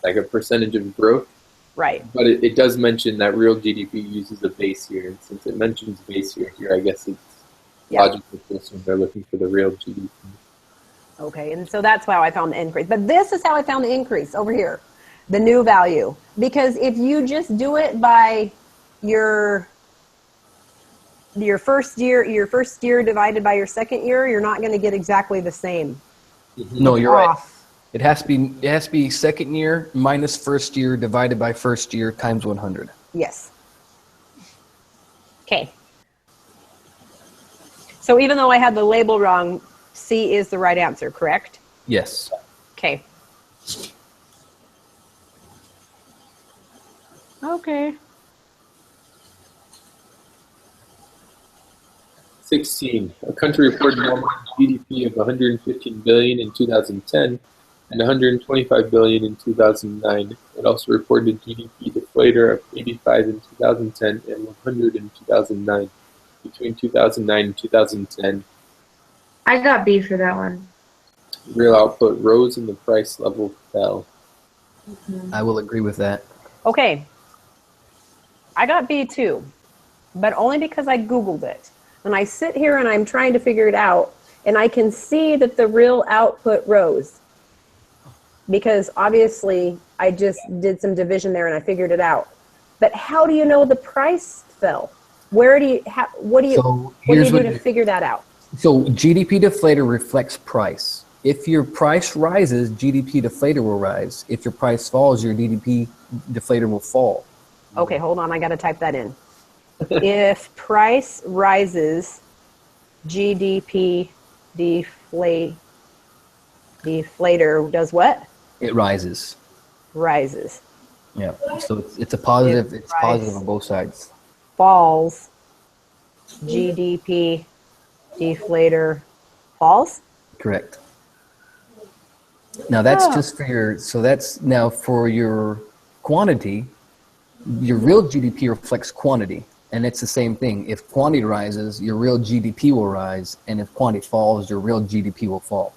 [SPEAKER 8] like a percentage of growth.
[SPEAKER 7] Right.
[SPEAKER 8] But it does mention that real GDP uses a base year, and since it mentions base year here, I guess it's logical to assume they're looking for the real GDP.
[SPEAKER 7] Okay, and so that's how I found the increase. But this is how I found the increase over here, the new value. Because if you just do it by your first year divided by your second year, you're not going to get exactly the same.
[SPEAKER 9] No, you're right.
[SPEAKER 7] Off.
[SPEAKER 9] It has to be second year minus first year divided by first year times 100.
[SPEAKER 7] Yes. Okay. So even though I had the label wrong, C is the right answer, correct?
[SPEAKER 9] Yes.
[SPEAKER 7] Okay. Okay.
[SPEAKER 8] 16. A country reported nominal GDP of 115 billion in 2010 and 125 billion in 2009. It also reported a GDP deflator of 85 in 2010 and 100 in 2009. Between 2009 and 2010,
[SPEAKER 5] I got B for that one.
[SPEAKER 8] real output rose and the price level fell.
[SPEAKER 9] I will agree with that.
[SPEAKER 7] Okay. I got B too, but only because I Googled it. And I sit here and I'm trying to figure it out, and I can see that the real output rose. Because obviously I just did some division there and I figured it out. But how do you know the price fell? What do you do to figure that out?
[SPEAKER 9] So GDP deflator reflects price. If your price rises, GDP deflator will rise. If your price falls, your GDP deflator will fall.
[SPEAKER 7] Okay, hold on. I got to type that in. If price rises, GDP deflator does what?
[SPEAKER 9] It rises.
[SPEAKER 7] Rises.
[SPEAKER 9] Yeah. So it's a positive.
[SPEAKER 7] If
[SPEAKER 9] It's positive on both sides.
[SPEAKER 7] Falls, GDP deflator falls?
[SPEAKER 9] Correct. Now that's just for your. So that's now for your quantity. Your real GDP reflects quantity. And it's the same thing. If quantity rises, your real GDP will rise. And if quantity falls, your real GDP will fall.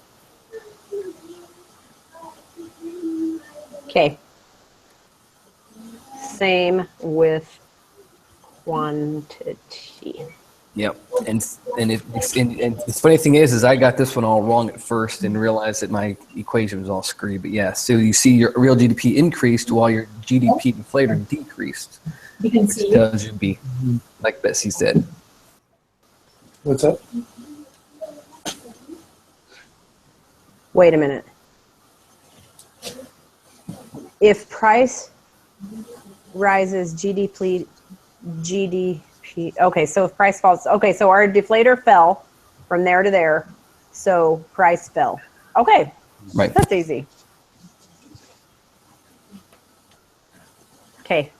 [SPEAKER 7] Okay. Same with quantity.
[SPEAKER 9] Yep. And the funny thing is I got this one all wrong at first and realized that my equation was all screwed. But yeah, so you see your real GDP increased while your GDP deflator decreased.
[SPEAKER 10] You can
[SPEAKER 9] Which
[SPEAKER 10] see.
[SPEAKER 9] tells you B, like Betsy said.
[SPEAKER 1] What's up?
[SPEAKER 7] Wait a minute. If price rises, GDP, okay, so if price falls, okay, so our deflator fell from there to there, so price fell. Okay,
[SPEAKER 9] Right.
[SPEAKER 7] that's easy. Okay.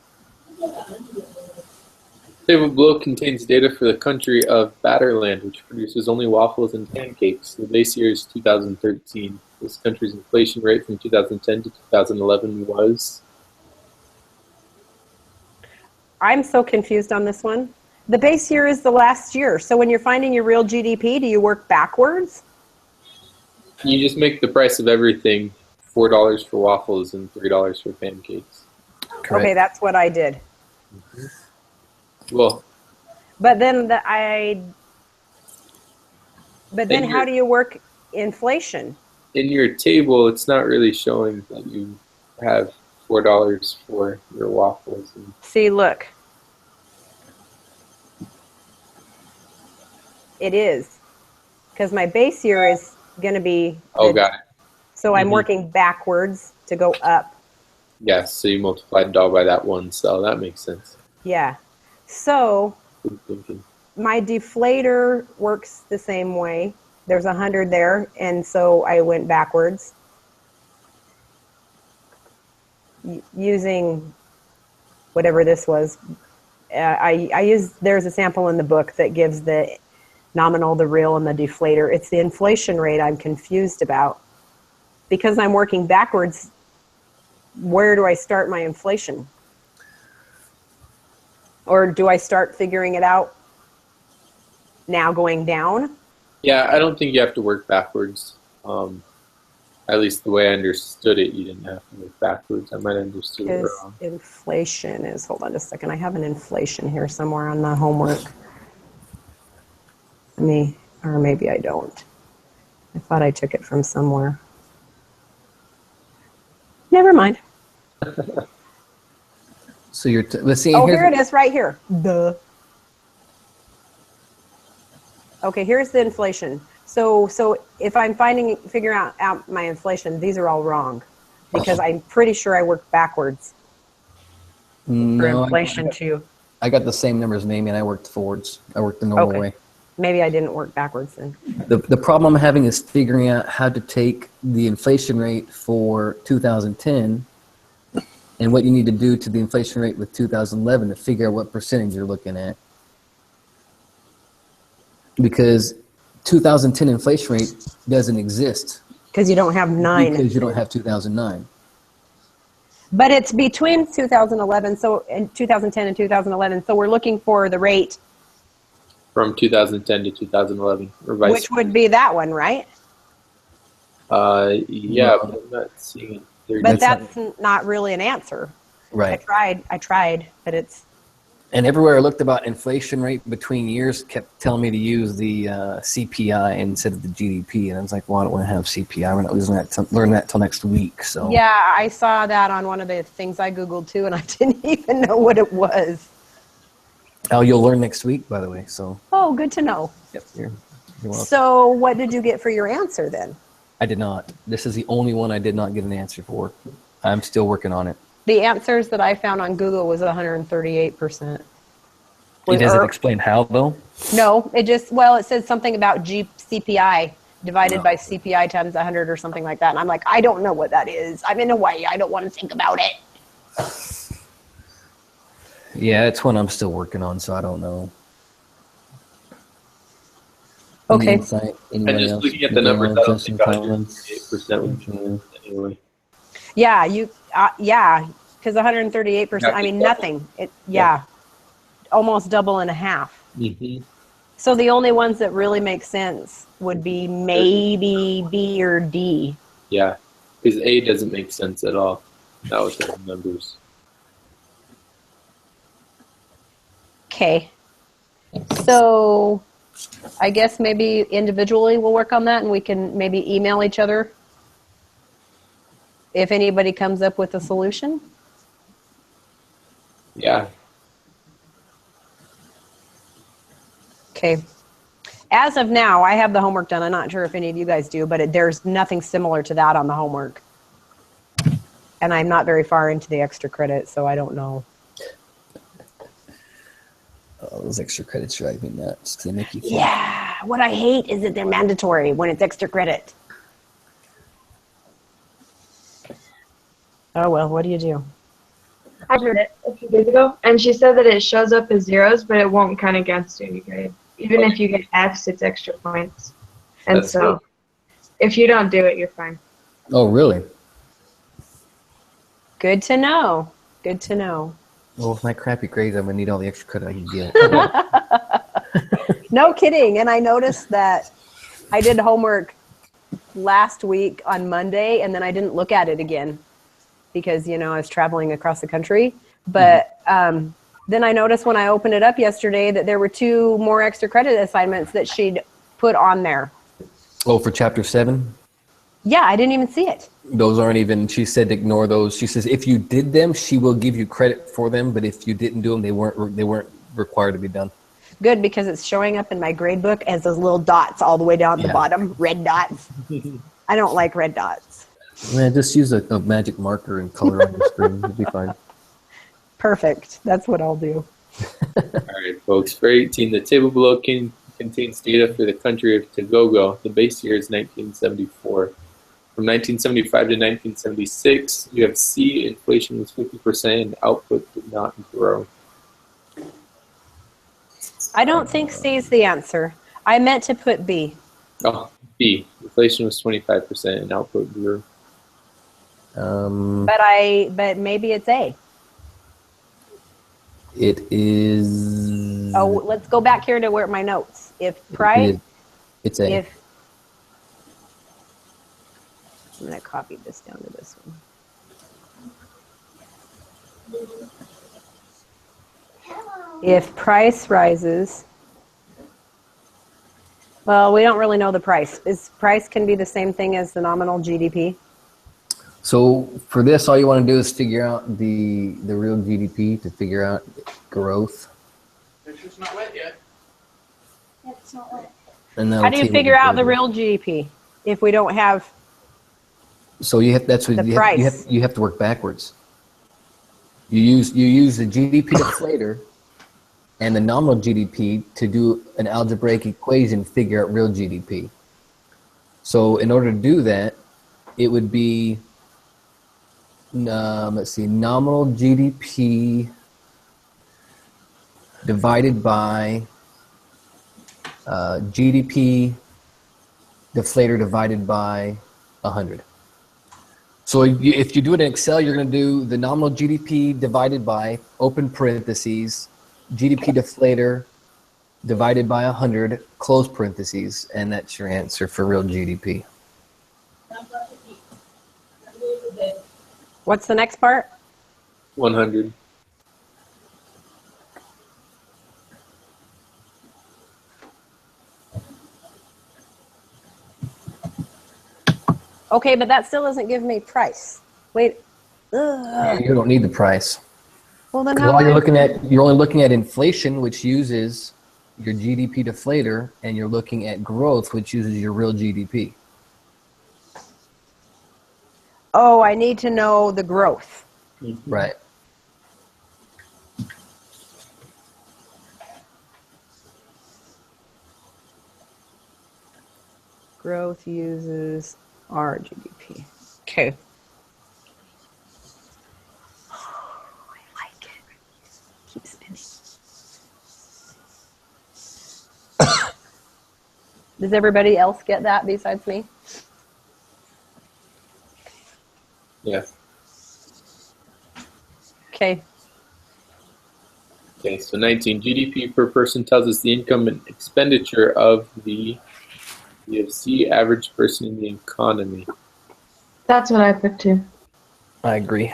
[SPEAKER 8] Table below contains data for the country of Batterland, which produces only waffles and pancakes. The base year is 2013. This country's inflation rate from 2010 to 2011 was...
[SPEAKER 7] I'm so confused on this one. The base year is the last year, so when you're finding your real GDP, do you work backwards?
[SPEAKER 8] You just make the price of everything $4 for waffles and $3 for pancakes.
[SPEAKER 9] Correct.
[SPEAKER 7] Okay, that's what I did.
[SPEAKER 8] Well,
[SPEAKER 7] But then how do you work inflation?
[SPEAKER 8] in your table, it's not really showing that you have $4 for your waffles. And
[SPEAKER 7] See, look. It is. Because my base year is going to be...
[SPEAKER 8] got it.
[SPEAKER 7] So I'm working backwards to go up.
[SPEAKER 8] Yes, so you multiplied it all by that one cell. That makes sense.
[SPEAKER 7] Yeah. So
[SPEAKER 8] Good thinking.
[SPEAKER 7] my deflator works the same way. There's 100 there, and so I went backwards. Using whatever this was. There's a sample in the book that gives the nominal, the real, and the deflator. It's the inflation rate I'm confused about. Because I'm working backwards, where do I start my inflation? Or do I start figuring it out now going down?
[SPEAKER 8] Yeah, I don't think you have to work backwards. At least the way I understood it, you didn't have to move backwards. I might have understood it
[SPEAKER 7] Is
[SPEAKER 8] wrong.
[SPEAKER 7] inflation is, hold on just a second. I have an inflation here somewhere on the homework. Or maybe I don't. I thought I took it from somewhere. Never mind.
[SPEAKER 9] So you're, let's see.
[SPEAKER 7] Oh, here it is right here. Duh. Okay, here's the inflation. So if I'm figuring out my inflation, these are all wrong because I'm pretty sure I worked backwards for
[SPEAKER 9] No,
[SPEAKER 7] inflation too.
[SPEAKER 9] I got the same numbers as Amy, and I worked forwards. I worked the normal way.
[SPEAKER 7] Maybe I didn't work backwards then.
[SPEAKER 9] The problem I'm having is figuring out how to take the inflation rate for 2010 and what you need to do to the inflation rate with 2011 to figure out what percentage you're looking at. Because 2010 inflation rate doesn't exist.
[SPEAKER 7] Because you don't have 9.
[SPEAKER 9] Because you don't have 2009.
[SPEAKER 7] But it's between 2011, so in 2010 and 2011. So we're looking for the rate.
[SPEAKER 8] From 2010 to 2011.
[SPEAKER 7] Which would be that one, right?
[SPEAKER 8] Yeah, but I'm not seeing it.
[SPEAKER 7] But that's not really an answer.
[SPEAKER 9] Right.
[SPEAKER 7] I tried, but it's...
[SPEAKER 9] And everywhere I looked about inflation rate between years kept telling me to use the CPI instead of the GDP. And I was like, well, I don't want to have CPI. We're not learn that till next week. So
[SPEAKER 7] yeah, I saw that on one of the things I Googled too, and I didn't even know what it was.
[SPEAKER 9] Oh, you'll learn next week, by the way. So.
[SPEAKER 7] Oh, good to know.
[SPEAKER 9] Yep. You're welcome.
[SPEAKER 7] So what did you get for your answer then?
[SPEAKER 9] I did not. This is the only one I did not get an answer for. I'm still working on it.
[SPEAKER 7] The answers that I found on Google was 138%.
[SPEAKER 9] It doesn't explain how, though?
[SPEAKER 7] No, it just, well, it says something about CPI divided by CPI times 100 or something like that. And I'm like, I don't know what that is. I'm in Hawaii. I don't want to think about it.
[SPEAKER 9] Yeah, it's one I'm still working on, so I don't know.
[SPEAKER 7] Okay.
[SPEAKER 8] And just looking at the numbers, I don't think 138% would be anyway.
[SPEAKER 7] Yeah, yeah, because 138%, I mean, nothing. Yeah, almost double and a half.
[SPEAKER 8] Mm-hmm.
[SPEAKER 7] So the only ones that really make sense would be maybe B or D.
[SPEAKER 8] Yeah, because A doesn't make sense at all. That was the numbers.
[SPEAKER 7] Okay. So I guess maybe individually we'll work on that and we can maybe email each other if anybody comes up with a solution.
[SPEAKER 8] Yeah.
[SPEAKER 7] Okay. As of now, I have the homework done. I'm not sure if any of you guys do, but there's nothing similar to that on the homework. And I'm not very far into the extra credit, so I don't know.
[SPEAKER 9] Oh, those extra credits drive me nuts. They make you think.
[SPEAKER 7] Yeah. What I hate is that they're mandatory when it's extra credit. Oh, well, what do you do?
[SPEAKER 5] I heard it a few days ago, and she said that it shows up as zeros, but it won't count against any grade. Even if you get Fs, it's extra points. And
[SPEAKER 8] That's
[SPEAKER 5] so, if you don't do it, you're fine.
[SPEAKER 9] Oh, really?
[SPEAKER 7] Good to know. Good to know.
[SPEAKER 9] Well, with my crappy grades, I'm going to need all the extra credit I can get.
[SPEAKER 7] No kidding. And I noticed that I did homework last week on Monday, and then I didn't look at it again because, you know, I was traveling across the country. But then I noticed when I opened it up yesterday that there were 2 more extra credit assignments that she'd put on there.
[SPEAKER 9] Oh, for chapter 7?
[SPEAKER 7] Yeah, I didn't even see it.
[SPEAKER 9] Those aren't even, she said ignore those. She says if you did them, she will give you credit for them, but if you didn't do them, they weren't required to be done.
[SPEAKER 7] Good, because it's showing up in my grade book as those little dots all the way down the bottom, red dots. I don't like red dots.
[SPEAKER 9] Man, just use a magic marker and color on your screen. It'll be fine.
[SPEAKER 7] Perfect. That's what I'll do.
[SPEAKER 8] All right, folks. For 18, the table below contains data for the country of Togogo. The base year is 1974. From 1975 to 1976, you have C, inflation was 50% and output did not grow.
[SPEAKER 7] I don't think C is the answer. I meant to put B.
[SPEAKER 8] Oh, B, inflation was 25% and output grew.
[SPEAKER 7] But maybe it's A.
[SPEAKER 9] It is.
[SPEAKER 7] Oh, let's go back here to where my notes. If price,
[SPEAKER 9] it's A.
[SPEAKER 7] I'm going to copy this down to this one. If price rises, well, we don't really know the price. Price can be the same thing as the nominal GDP?
[SPEAKER 9] So for this, all you want to do is figure out the real GDP to figure out growth.
[SPEAKER 4] It's not wet yet.
[SPEAKER 10] It's not wet.
[SPEAKER 9] And
[SPEAKER 7] How do you figure out the real GDP if we don't have
[SPEAKER 9] So you have that's what
[SPEAKER 7] the
[SPEAKER 9] you
[SPEAKER 7] price?
[SPEAKER 9] you have to work backwards. You use the GDP deflator and the nominal GDP to do an algebraic equation to figure out real GDP. So in order to do that, it would be let's see, nominal GDP divided by GDP deflator divided by 100. So if you do it in Excel, you're going to do the nominal GDP divided by, open parentheses, GDP deflator divided by 100, close parentheses, and that's your answer for real GDP.
[SPEAKER 7] What's the next part?
[SPEAKER 8] 100.
[SPEAKER 7] Okay, but that still doesn't give me price. Wait. Ugh.
[SPEAKER 9] You don't need the price.
[SPEAKER 7] Well, then
[SPEAKER 9] 'Cause
[SPEAKER 7] how
[SPEAKER 9] all
[SPEAKER 7] do
[SPEAKER 9] you're only looking at inflation, which uses your GDP deflator, and you're looking at growth, which uses your real GDP.
[SPEAKER 7] Oh, I need to know the growth.
[SPEAKER 9] Right.
[SPEAKER 7] Growth uses our GDP. Okay. I like it. Keep spinning. Does everybody else get that besides me?
[SPEAKER 8] Yeah.
[SPEAKER 7] Okay.
[SPEAKER 8] Okay, so 19. GDP per person tells us the income and expenditure of the C, average person in the economy.
[SPEAKER 5] That's what I put too.
[SPEAKER 9] I agree.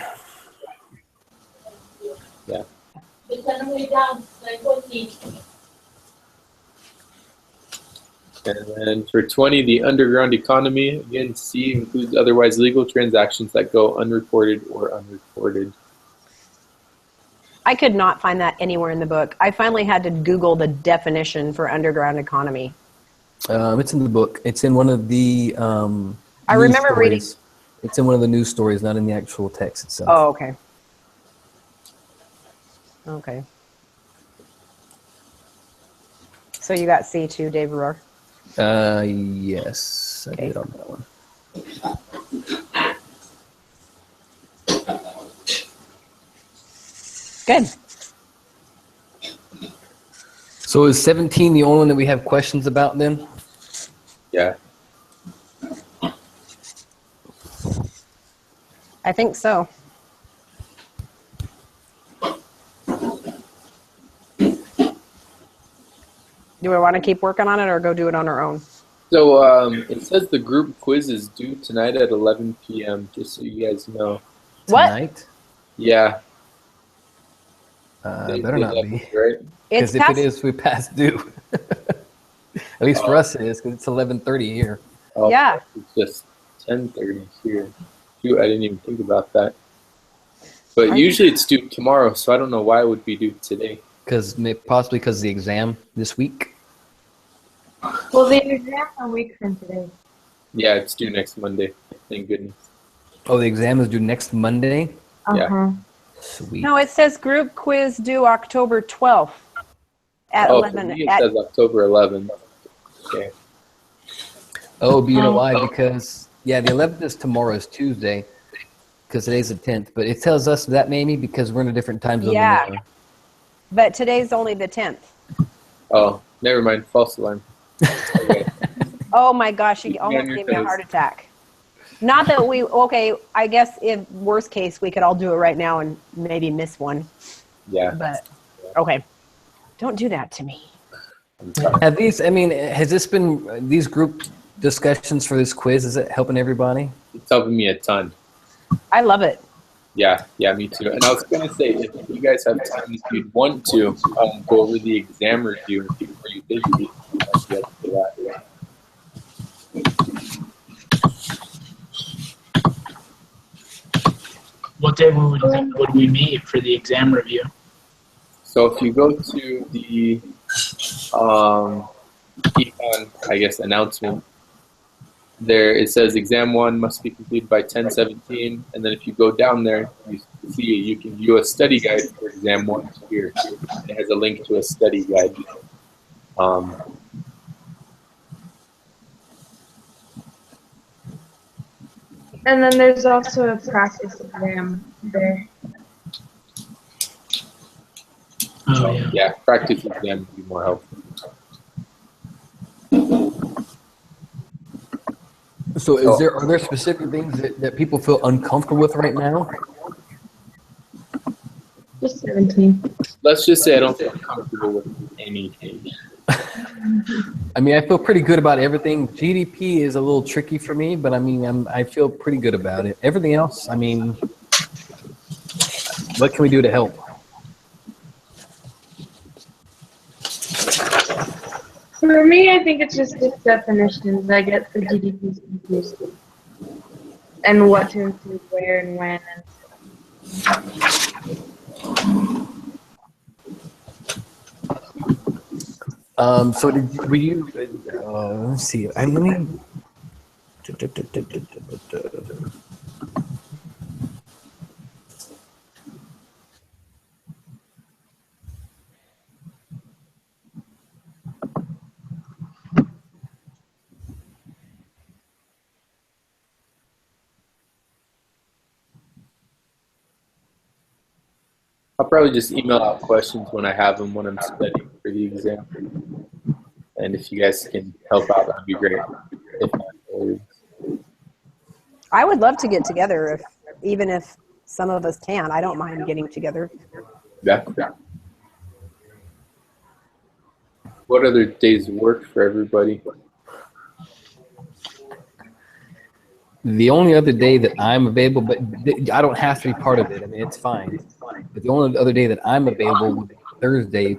[SPEAKER 8] Yeah. And then for 20, the underground economy, again, C includes otherwise legal transactions that go unreported or unreported.
[SPEAKER 7] I could not find that anywhere in the book. I finally had to Google the definition for underground economy.
[SPEAKER 9] It's in the book. It's in one of the
[SPEAKER 7] I
[SPEAKER 9] news
[SPEAKER 7] remember reading.
[SPEAKER 9] stories. It's in one of the news stories, not in the actual text itself.
[SPEAKER 7] Oh, okay. Okay. So you got C too, Dave Rohr.
[SPEAKER 9] Yes, I did on that one.
[SPEAKER 7] Good.
[SPEAKER 9] So is 17 the only one that we have questions about then?
[SPEAKER 8] Yeah.
[SPEAKER 7] I think so. Do we want to keep working on it or go do it on our own?
[SPEAKER 8] So it says the group quiz is due tonight at 11 p.m., just so you guys know.
[SPEAKER 7] What?
[SPEAKER 9] Tonight?
[SPEAKER 8] Yeah.
[SPEAKER 9] Better not be.
[SPEAKER 8] Right?
[SPEAKER 7] It's
[SPEAKER 9] Because if it is, we passed due. At least for us it is, because it's 11:30 here.
[SPEAKER 8] Oh,
[SPEAKER 7] Yeah.
[SPEAKER 8] It's just 10:30 here. Shoot, I didn't even think about that. But usually it's due tomorrow, so I don't know why it would be due today.
[SPEAKER 9] Possibly because of the exam this week.
[SPEAKER 5] Well, the exam's a week from today.
[SPEAKER 8] Yeah, it's due next Monday. Thank goodness.
[SPEAKER 9] Oh, the exam is due next Monday?
[SPEAKER 8] Yeah.
[SPEAKER 9] Sweet.
[SPEAKER 7] No, it says group quiz due October 12th at
[SPEAKER 8] Oh,
[SPEAKER 7] 11.
[SPEAKER 8] for me it says October 11th. Okay.
[SPEAKER 9] Oh, but you know why? Because, yeah, the 11th is tomorrow, is Tuesday, because today's the 10th. But it tells us that maybe because we're in a different time zone
[SPEAKER 7] Yeah.
[SPEAKER 9] than they are.
[SPEAKER 7] But today's only the 10th.
[SPEAKER 8] Oh, never mind. False alarm. Okay.
[SPEAKER 7] Oh my gosh, you almost
[SPEAKER 8] your
[SPEAKER 7] gave me a
[SPEAKER 8] toes.
[SPEAKER 7] heart attack. Not that we, okay, I guess in worst case, we could all do it right now and maybe miss one.
[SPEAKER 8] Yeah.
[SPEAKER 7] But, okay. Don't do that to me.
[SPEAKER 9] Have these, I mean, has this been, these group discussions for this quiz? Is it helping everybody?
[SPEAKER 8] It's helping me a ton.
[SPEAKER 7] I love it.
[SPEAKER 8] Yeah, me too. And I was going to say, if you guys have time, if you'd want to go over the exam review, or you think you might be able to do that.
[SPEAKER 4] What day would we meet for the exam review?
[SPEAKER 8] So if you go to the Econ, I guess, announcement, there it says exam 1 must be completed by 10/17, and then if you go down there, you see you can view a study guide for exam 1 here. It has a link to a study guide.
[SPEAKER 5] And then there's also a practice exam there.
[SPEAKER 4] Oh, yeah.
[SPEAKER 8] Yeah, practice exam would be more helpful.
[SPEAKER 9] So are there specific things that people feel uncomfortable with right now?
[SPEAKER 5] Just 17.
[SPEAKER 8] Let's just say I don't feel comfortable with anything.
[SPEAKER 9] I mean, I feel pretty good about everything. GDP is a little tricky for me, but I mean, I feel pretty good about it. Everything else, I mean, what can we do to help?
[SPEAKER 5] For me, I think it's just the definitions. I get the GDPs confused. And what to include where and when.
[SPEAKER 9] So were you, let's see, let me,
[SPEAKER 8] I'll probably just email out questions when I have them when I'm studying for the exam. And if you guys can help out, that'd be great. If not,
[SPEAKER 7] I would love to get together, even if some of us can. I don't mind getting together.
[SPEAKER 8] yeah. What other days work for everybody?
[SPEAKER 9] the only other day that I'm available, but I don't have to be part of it. I mean, it's fine. But the only other day that I'm available would be Thursday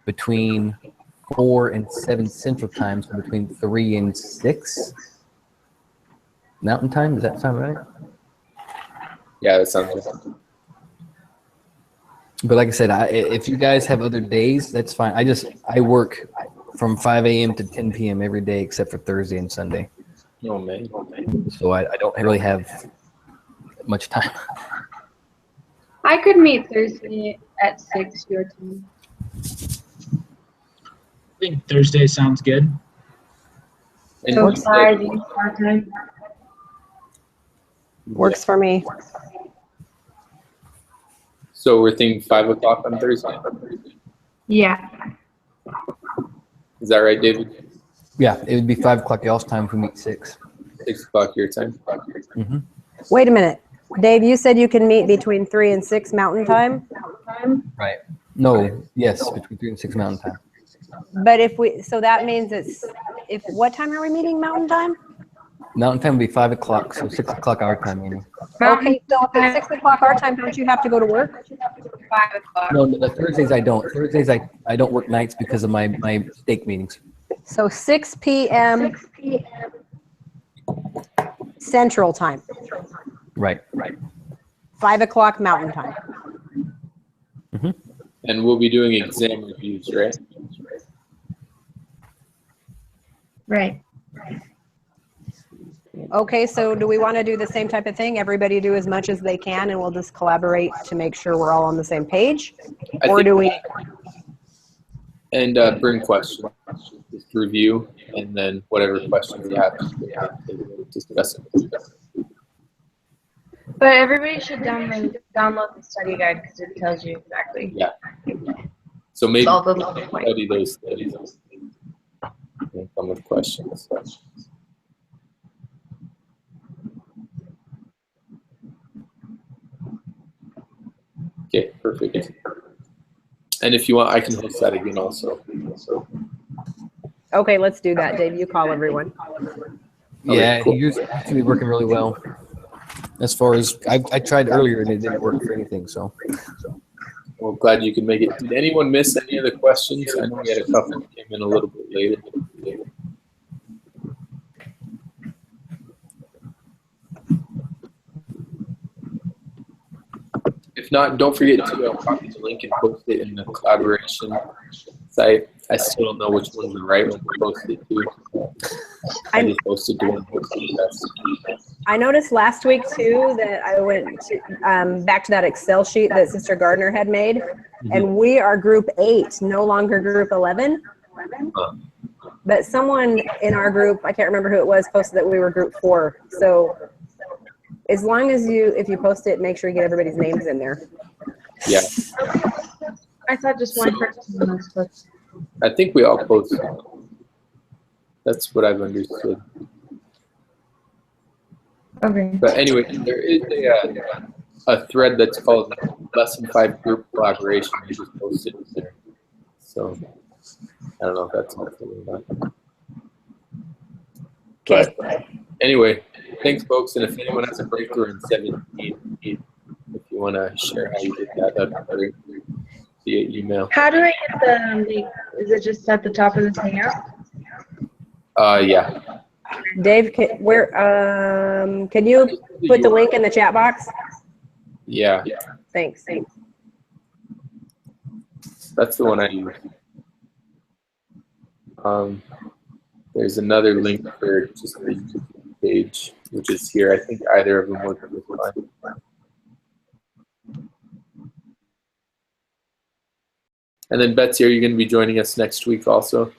[SPEAKER 9] between 4 and 7 Central Time, so between 3 and 6 Mountain Time. Does that sound right?
[SPEAKER 8] Yeah, that sounds good.
[SPEAKER 9] But like I said, if you guys have other days, that's fine. I work from 5 a.m. to 10 p.m. every day except for Thursday and Sunday.
[SPEAKER 8] Oh, man.
[SPEAKER 9] So I don't really have much time.
[SPEAKER 5] I could meet Thursday at 6 your time.
[SPEAKER 4] I think Thursday sounds good.
[SPEAKER 8] And
[SPEAKER 5] So
[SPEAKER 8] you said-
[SPEAKER 5] 5 Eastern time.
[SPEAKER 7] Works for me.
[SPEAKER 8] So we're thinking 5 o'clock on Thursday?
[SPEAKER 5] Yeah.
[SPEAKER 8] Is that right, David?
[SPEAKER 9] Yeah, it would be 5 o'clock y'all's time if we meet 6.
[SPEAKER 8] 6 o'clock your time?
[SPEAKER 9] Mm-hmm.
[SPEAKER 7] Wait a minute. Dave, you said you can meet between 3 and 6 Mountain Time?
[SPEAKER 9] Right. No, yes, between 3 and 6 Mountain Time.
[SPEAKER 7] But so that means what time are we meeting Mountain Time?
[SPEAKER 9] Mountain Time would be 5 o'clock, so 6 o'clock our time, Amy.
[SPEAKER 7] Okay, so if it's 6 o'clock our time, don't you have to go to work?
[SPEAKER 5] 5 o'clock.
[SPEAKER 9] No, the Thursdays I don't. Thursdays I don't work nights because of my stake meetings.
[SPEAKER 7] So 6 p.m. Central Time.
[SPEAKER 9] Right.
[SPEAKER 7] 5 o'clock Mountain Time.
[SPEAKER 9] Mm-hmm.
[SPEAKER 8] And we'll be doing exam reviews, right?
[SPEAKER 5] Right.
[SPEAKER 7] Okay, so do we want to do the same type of thing? Everybody do as much as they can, and we'll just collaborate to make sure we're all on the same page? Or do we?
[SPEAKER 8] And bring questions, just review, and then whatever questions you have, discuss it.
[SPEAKER 5] But everybody should download the study guide because it tells you exactly.
[SPEAKER 8] Yeah. So maybe
[SPEAKER 5] All the points.
[SPEAKER 8] study those studies and come with questions. Okay, perfect. And if you want, I can host that again also.
[SPEAKER 7] Okay, let's do that, Dave. You call everyone.
[SPEAKER 9] Yeah,
[SPEAKER 1] cool.
[SPEAKER 9] you seem to be working really well. As far as I tried earlier and it didn't work for anything. So
[SPEAKER 1] Well, glad you could make it. Did anyone miss any of the questions? I know we had a couple that came in a little bit later. If not, don't forget to copy the link and post it in the collaboration site. I still don't know which one's the right one to post it to. I just posted to one posted best.
[SPEAKER 7] I noticed last week too that I went to, back to that Excel sheet that Sister Gardner had made, and we are group 8, no longer group 11. But someone in our group, I can't remember who it was, posted that we were group 4. So as long as if you post it, make sure you get everybody's names in there.
[SPEAKER 1] Yeah.
[SPEAKER 5] I thought just one person was supposed to.
[SPEAKER 1] I think we all posted. That's what I've understood.
[SPEAKER 5] Okay.
[SPEAKER 1] But anyway, there is a thread that's called Lesson 5 Group Collaboration. You just posted it there. So I don't know if that's helpful or not.
[SPEAKER 7] Okay.
[SPEAKER 1] But anyway, thanks, folks. And if anyone has a breakthrough in 17, if you want to share how you did that, that'd be great. Via email.
[SPEAKER 5] How do I get the link? Is it just at the top of this hangout?
[SPEAKER 1] Yeah.
[SPEAKER 7] Dave, can you put the link in the chat box?
[SPEAKER 1] Yeah.
[SPEAKER 7] Thanks.
[SPEAKER 1] That's the one I use. There's another link for just the YouTube page, which is here. I think either of them work just fine. And then Betsy, are you going to be joining us next week also?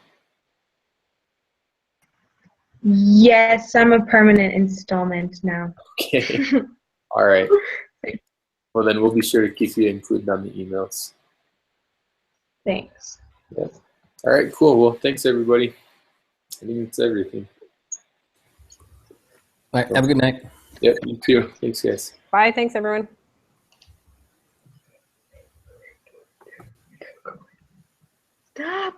[SPEAKER 5] Yes, I'm a permanent installment now.
[SPEAKER 1] Okay. All right. Well, then we'll be sure to keep you included on the emails.
[SPEAKER 5] Thanks.
[SPEAKER 1] Yeah. All right, cool. Well, thanks, everybody. I think that's everything.
[SPEAKER 9] all right, have a good night.
[SPEAKER 1] Yep, you too. Thanks, guys.
[SPEAKER 7] Bye. Thanks, everyone.
[SPEAKER 5] Stop.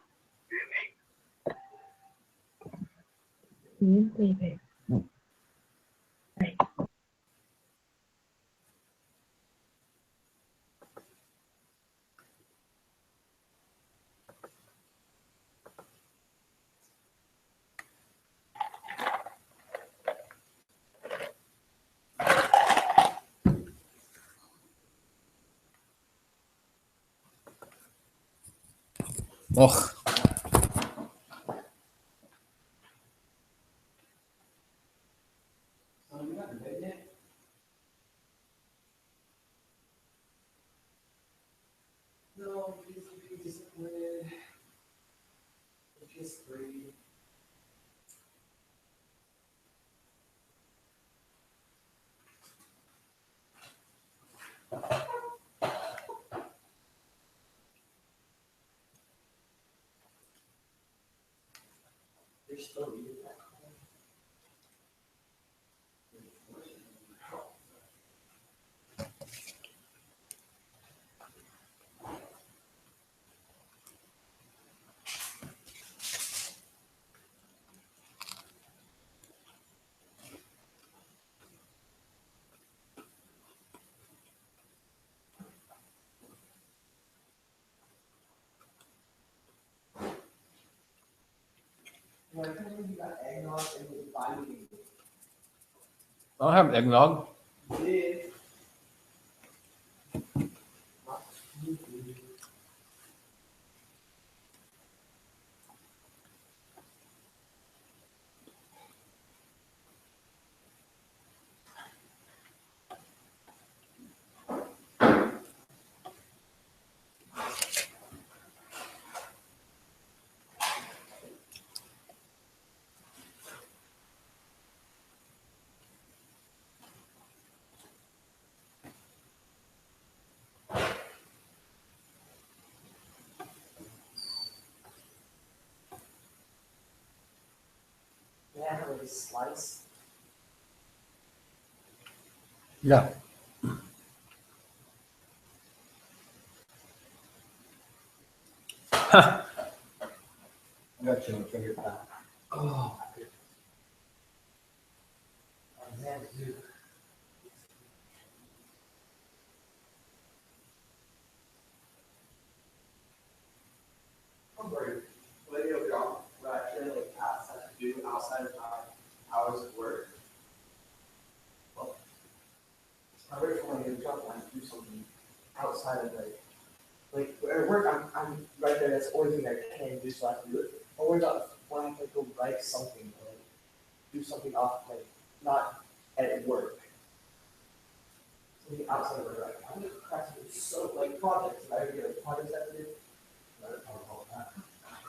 [SPEAKER 5] Baby. Right.
[SPEAKER 9] Oh,
[SPEAKER 8] No, he's disappointed. Just three. They're still eating that.
[SPEAKER 9] I'll have eggnog.
[SPEAKER 8] Yeah, with a slice.
[SPEAKER 9] Yeah.
[SPEAKER 11] Got you on finger pad.
[SPEAKER 9] Oh.
[SPEAKER 11] Man, dude. I'm worried. Lady of God, what I actually like tasks I have to do outside of my hours of work. Well, I work for my new job, I have to do something outside of like at work, I'm right there. That's the only thing I can do, so I have to do it. But what about when I have to go write something or like, do something off, like not at work? Something outside of work, like I'm gonna procrastinate so like projects. If I ever get a project I have to do,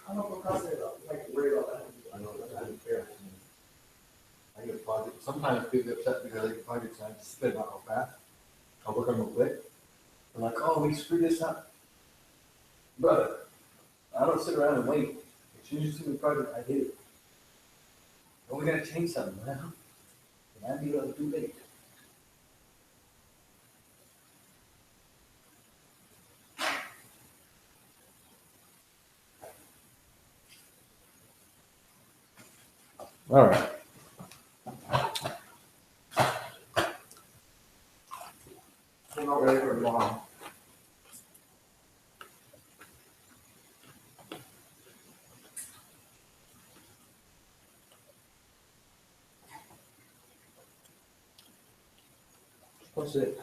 [SPEAKER 11] I'm not procrastinating about like worry about that.
[SPEAKER 12] I know that's not fair. I get a project. Sometimes people get upset because I get projects and I just spit out real fast. I'll work on them quick. I'm like, oh, we screwed this up. Brother, I don't sit around and wait. As soon as you see the project, I hit it. Oh, we gotta change something, man. And I'd be able to do late. All right.
[SPEAKER 11] I'm not ready for tomorrow.
[SPEAKER 12] What's it?